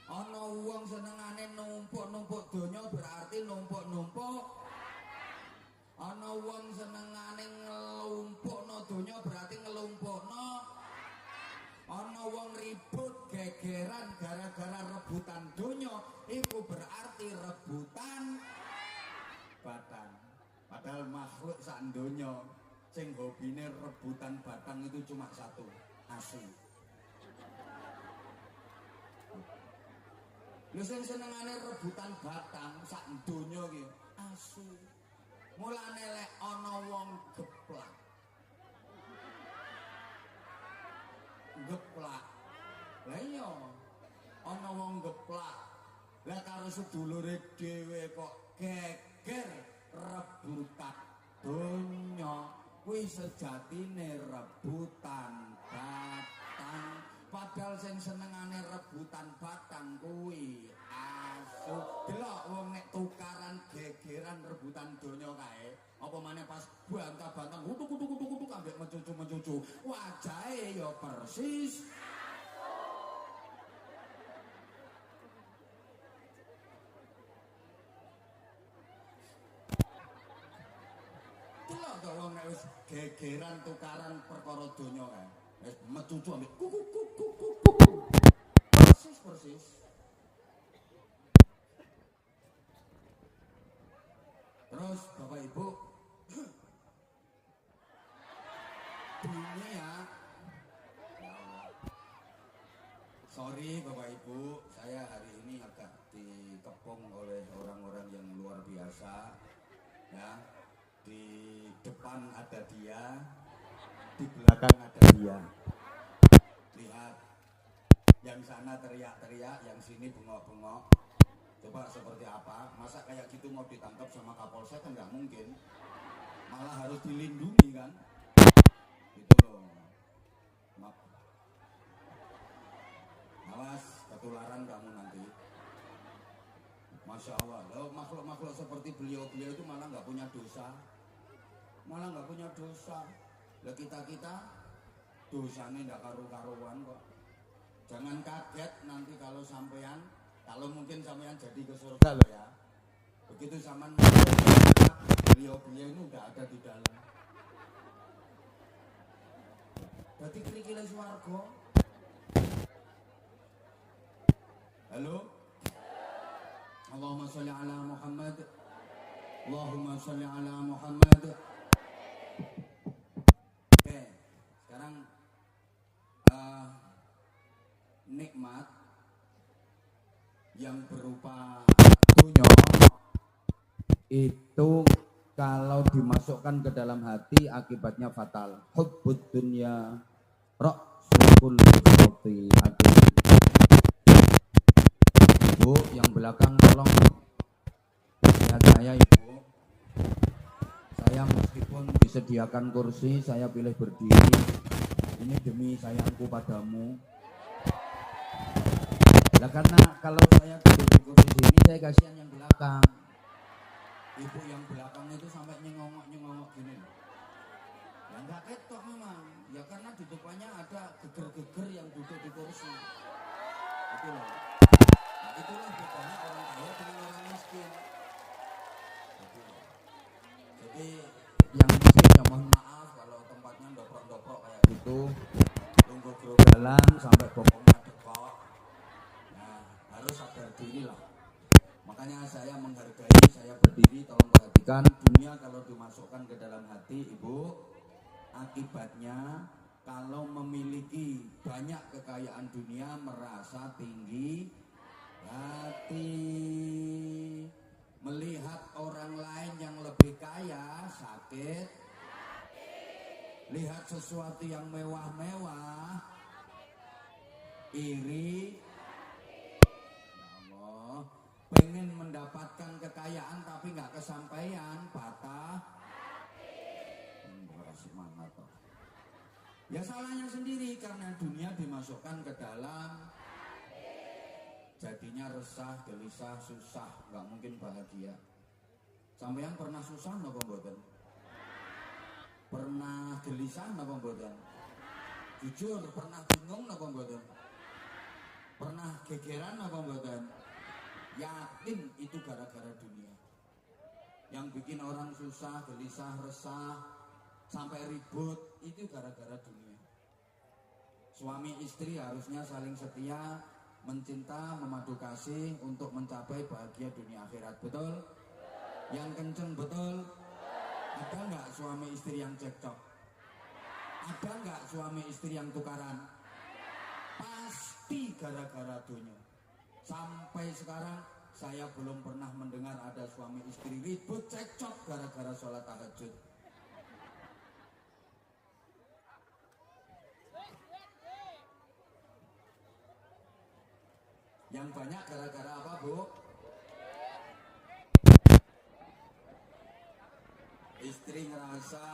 Speaker 1: Ana wong senengane numpuk-numpuk donyo berarti numpuk-numpuk. Ana wong senengane ngelumpukno donyo berarti ngelumpukno. Ana wong ribut gegeran gara-gara rebutan donyo, iku berarti rebutan batang. Padahal makhluk sak donyo sing hobine rebutan batang itu cuma satu, asu. Lha sing senengane rebutan batang sak donya iki asu. Mulane lek ana wong geplak. Lah iya. Ana wong geplak. Lah karo sedulure dhewe kok geger rebutan donya. Kuwi sejatine rebutan batang. Padahal sing senengane rebutan batang kuwi asu. Delok wong nek tukaran gegeran rebutan donya kae, apa maneh pas bantah-bantah kutuk-kutuk ambek mencucu-mencucu, wajahe ya persis delok to wong nek wis gegeran tukaran perkara donya kae. Wis mencucu ambek kuk. Persis. Terus Bapak Ibu, dunia, sorry Bapak Ibu, saya hari ini agak dikepung oleh orang-orang yang luar biasa, ya. Di depan ada dia, di belakang ada dia. Lihat, yang sana teriak-teriak, yang sini bengok-bengok. Coba seperti apa? Masa kayak gitu mau ditangkap sama Kapolsek kan nggak mungkin. Malah harus dilindungi kan? Gitu loh. Awas, ketularan kamu nanti. Masya Allah, loh, makhluk-makhluk seperti beliau-beliau itu malah nggak punya dosa. Lah kita dosanya nggak karu-karuan kok. Jangan kaget nanti kalau mungkin sampean jadi ke surga loh ya. Begitu zaman beliau-beliau ini udah ada di dalam. Berarti kira-kira swarga. Halo? Allahumma sholli ala Muhammad. Allahumma sholli ala Muhammad. Oke, sekarang nikmat yang berupa dunya itu kalau dimasukkan ke dalam hati akibatnya fatal. Hubbud dunya ra'sul khati'atin. Bu, yang belakang tolong lihat saya Ibu. Saya meskipun disediakan kursi, saya pilih berdiri. Ini demi sayangku padamu. Nah, karena kalau saya duduk di kursi sini, saya kasihan yang belakang. Ibu yang belakang itu sampai nyengongok gini. Ya enggak ketok memang. Ya karena di depannya ada geger-geger yang duduk di kursi. Itu loh. Nah, itulah bedanya orang kaya dengan orang miskin. Jadi yang miskin ya mohon maaf kalau tempatnya ndoprok-ndoprok kayak gitu. Tunggu grogalan sampai bokongnya dekok. Nah, harus sadar diri lah. Makanya saya menghargai, saya berdiri, tolong perhatikan. Dunia kalau dimasukkan ke dalam hati Ibu, akibatnya kalau memiliki banyak kekayaan dunia merasa tinggi hati, melihat orang lain yang lebih kaya sakit, lihat sesuatu yang mewah-mewah iri. Ya Allah, pengen mendapatkan kekayaan tapi nggak kesampaian, patah. Semangat toh. Ya salahnya sendiri karena dunia dimasukkan ke dalam, jadinya resah, gelisah, susah, nggak mungkin bahagia. Sampeyan pernah susah napa mboten? Pernah gelisah napa mboten? Jujur, pernah bingung napa mboten? Pernah gegeran napa mboten? Yakin itu gara-gara dunia. Yang bikin orang susah, gelisah, resah, sampai ribut, itu gara-gara dunia. Suami istri harusnya saling setia, mencinta, memadu kasih untuk mencapai bahagia dunia akhirat. Betul? Yang kenceng betul? Ada nggak suami istri yang cekcok? Ada nggak suami istri yang tukaran? Pasti gara-gara dunia. Sampai sekarang saya belum pernah mendengar ada suami istri ribut cekcok gara-gara sholat tahajud. Yang banyak gara-gara apa, Bu? Istri ngerasa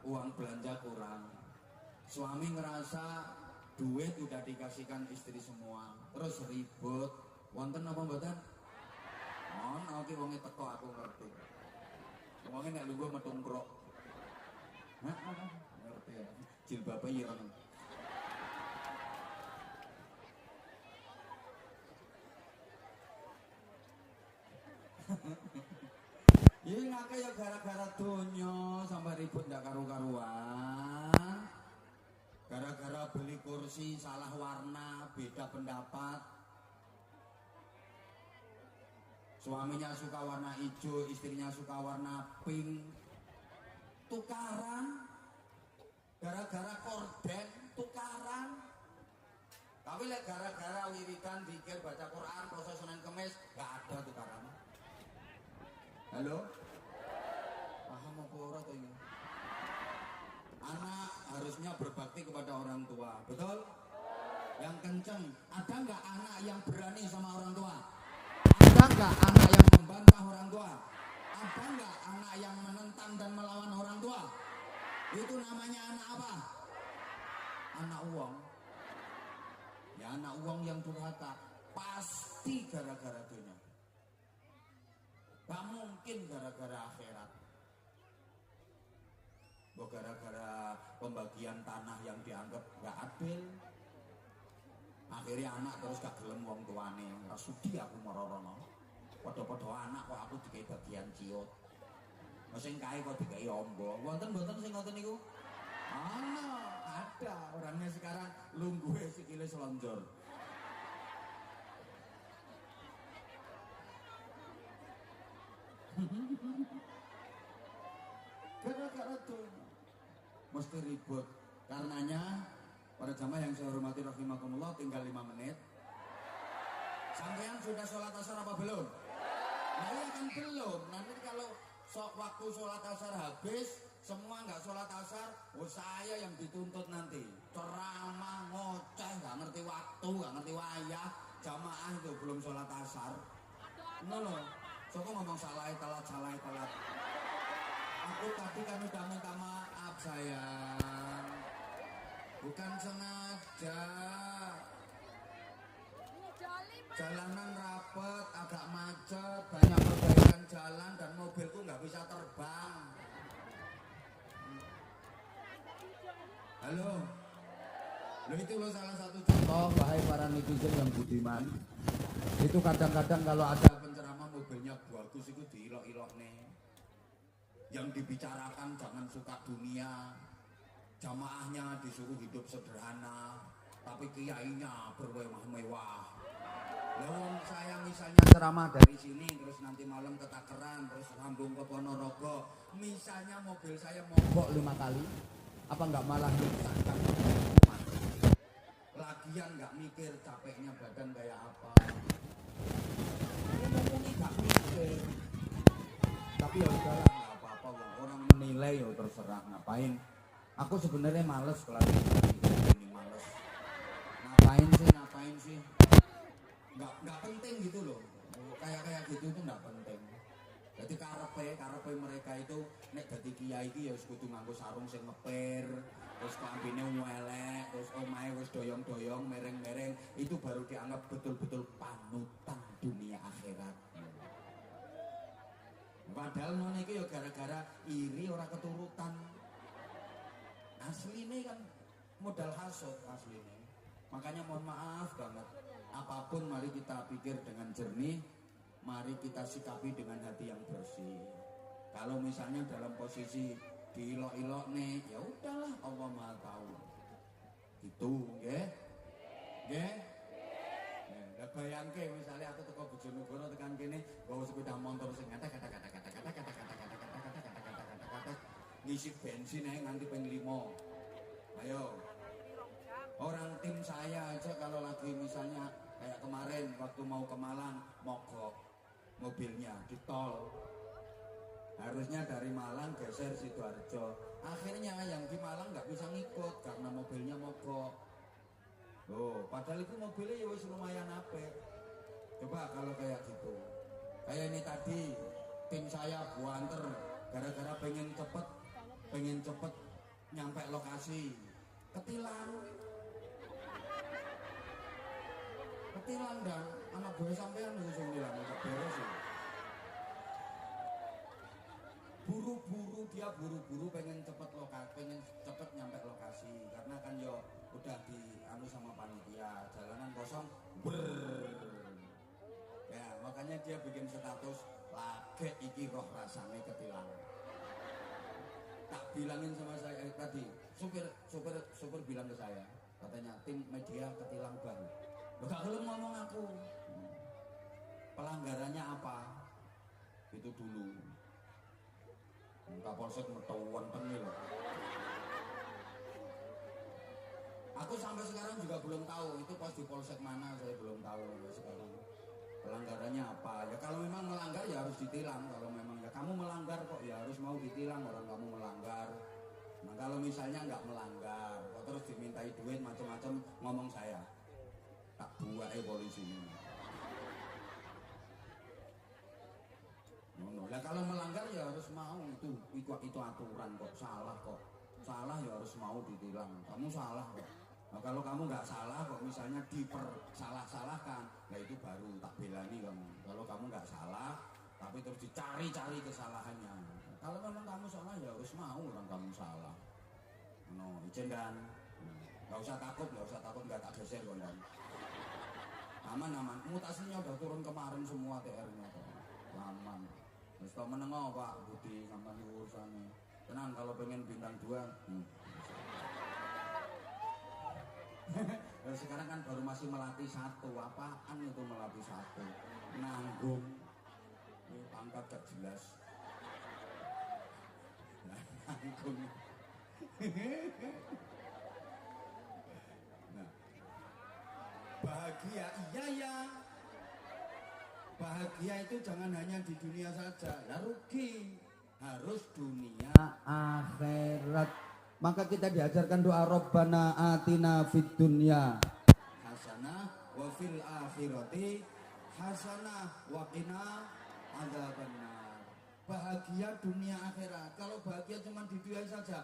Speaker 1: uang belanja kurang, suami ngerasa duit udah dikasihkan istri semua, terus ribut. Wonten apa mboten? Ono ki wonge teko aku ngerti. Wonge nek lungguh metu krok. Ngerti ya. Jilbabe ireng. Ini ngake ya gara-gara donya sampai ribut ndak karu-karuan. Gara-gara beli kursi salah warna, beda pendapat. Suaminya suka warna hijau, istrinya suka warna pink. Tukaran. Gara-gara korden, tukaran. Tapi lek gara-gara wiridan dikir baca Quran, puasa Senin Kemis, gak ada tukaran. Halo? Paham apa ora to ini? Anak harusnya berbakti kepada orang tua, betul? Yang kenceng, ada nggak anak yang berani sama orang tua? Ada nggak anak yang membantah orang tua? Ada nggak anak yang menentang dan melawan orang tua? Itu namanya anak apa? Anak uang. Ya anak uang yang durhaka, pasti gara-gara dunia. Gak mungkin gara-gara akhirat. Gara-gara pembagian tanah yang dianggap gak adil. Akhirnya anak terus gak gelem wong tuane. Rasudi aku marorono. Podo-podo anak kok aku dikai bagian ciut. Sing kae kok dikai ombo. Wonten-wonten sing ngoten niku? Ada. Orangnya sekarang lungguhe sikile selonjor. Gara-gara tuh mesti ribut. Karenanya para jamaah yang saya hormati rahimakumullah, tinggal 5 menit. Sampean sudah sholat asar apa belum? Nah ya kan belum. Nanti kalau waktu sholat asar habis, semua nggak sholat asar, saya yang dituntut nanti. Ceramah, ngoceh, nggak ngerti waktu, nggak ngerti wayah. Jamaah itu belum sholat asar. Loh. Soko ngomong salah telat. Aku tadi kan udah minta maaf sayang. Bukan sengaja. Jalanan rapet, agak macet, banyak perbaikan jalan dan mobilku nggak bisa terbang. Halo. Loh itu loh salah satu contoh, wahai para netizen yang budiman. Itu kadang-kadang kalau ada penceramah mobilnya bagus itu diilok-ilok nih. Yang dibicarakan jangan suka dunia, jamaahnya disuruh hidup sederhana, tapi kiainya bermewah-mewah. Lalu saya misalnya ceramah dari sini, terus nanti malam ke Takeran, terus sambung ke Ponorogo. Misalnya mobil saya mogok 5 kali, apa nggak malah nyiksakan? Lagian nggak mikir capeknya badan kayak apa. Ngomongnya nggak mikir. Tapi ya udahlah, nggak apa-apa. Orang menilai ya terserah, ngapain. Aku sebenarnya males kalau ini males. ngapain sih? Nggak penting gitu loh. Kayak gitu itu nggak penting. Jadi karepe mereka itu nek dadi kiai iki ya wis kudu nganggo sarung sing ngeper, terus klambine elek, terus omahe wis doyong-doyong, mereng-mereng, itu baru dianggap betul-betul panutan dunia akhirat. Padahal ngono iki ya gara-gara iri ora keturutan. Asline kan modal hasud asline. Makanya mohon maaf banget. Apapun mari kita pikir dengan jernih, mari kita sikapi dengan hati yang bersih. Kalau misalnya dalam posisi diilok-ilok nih, ya udahlah, Allah Maha tahu. Itu, nggih. Nggih. Nah, bayangke misalnya aku teko Bojonegoro tekan kene, bawa sepeda motor sing kata ngisi bensin aja nganti ping 5. Ayo. Orang tim saya aja kalau lagi misalnya kayak kemarin waktu mau ke Malang mogok mobilnya di tol. Harusnya dari Malang geser Sidoarjo. Akhirnya yang di Malang nggak bisa ngikut karena mobilnya mogok. Loh, padahal itu mobilnya ya wis lumayan apik. Coba kalau kayak gitu. Kayak ini tadi tim saya buanter gara-gara pengen cepet nyampe lokasi. Ketilang dan anak buah sampean langsung bilang nggak beres sih. Buru-buru pengen cepet nyampe lokasi karena kan yo udah di sama panitia jalanan kosong ya makanya dia bikin status lagi iki roh rasane ketilang. Tak bilangin sama saya tadi supir bilang ke saya katanya tim media ketilang bang. Gak belum ngomong aku. Pelanggarannya apa? Itu dulu. Kapolsek metawan tengil. Aku sampai sekarang juga belum tahu itu pas di polsek mana, saya belum tahu sampai sekarang. Pelanggarannya apa? Ya kalau memang melanggar ya harus ditilang. Kalau memang ya kamu melanggar kok ya harus mau ditilang orang kamu melanggar. Nah kalau misalnya nggak melanggar, kok terus dimintai duit macam-macam ngomong saya. Tak buat polisi ini. Nah kalau melanggar ya harus mau itu aturan kok salah ya harus mau ditilang. Kamu salah kok. Nah kalau kamu nggak salah kok misalnya dipersalah-salahkan, nah itu baru tak belani kamu. Kalau kamu nggak salah tapi terus dicari-cari kesalahannya. Kalau memang kamu salah ya harus mau orang kamu salah. No, izin dan nggak usah takut nggak tak geser kan. Aman. Mutasinya udah turun kemarin semua TR-nya kok. Aman. Terus kalau menengok Pak Budi sampai urusannya. Tenang kalau pengen bintang 2. Sekarang kan baru masih melatih 1. Apaan itu melatih 1? Nanggung. Ini pangkat gak jelas. Nanggung. Bahagia iya ya. Bahagia itu jangan hanya di dunia saja. Ya rugi. Harus dunia akhirat. Maka kita diajarkan doa Rabbana atina fid dunya hasanah wa fil akhirati hasanah wa qina adzabannar. Bahagia dunia akhirat. Kalau bahagia cuma di dunia saja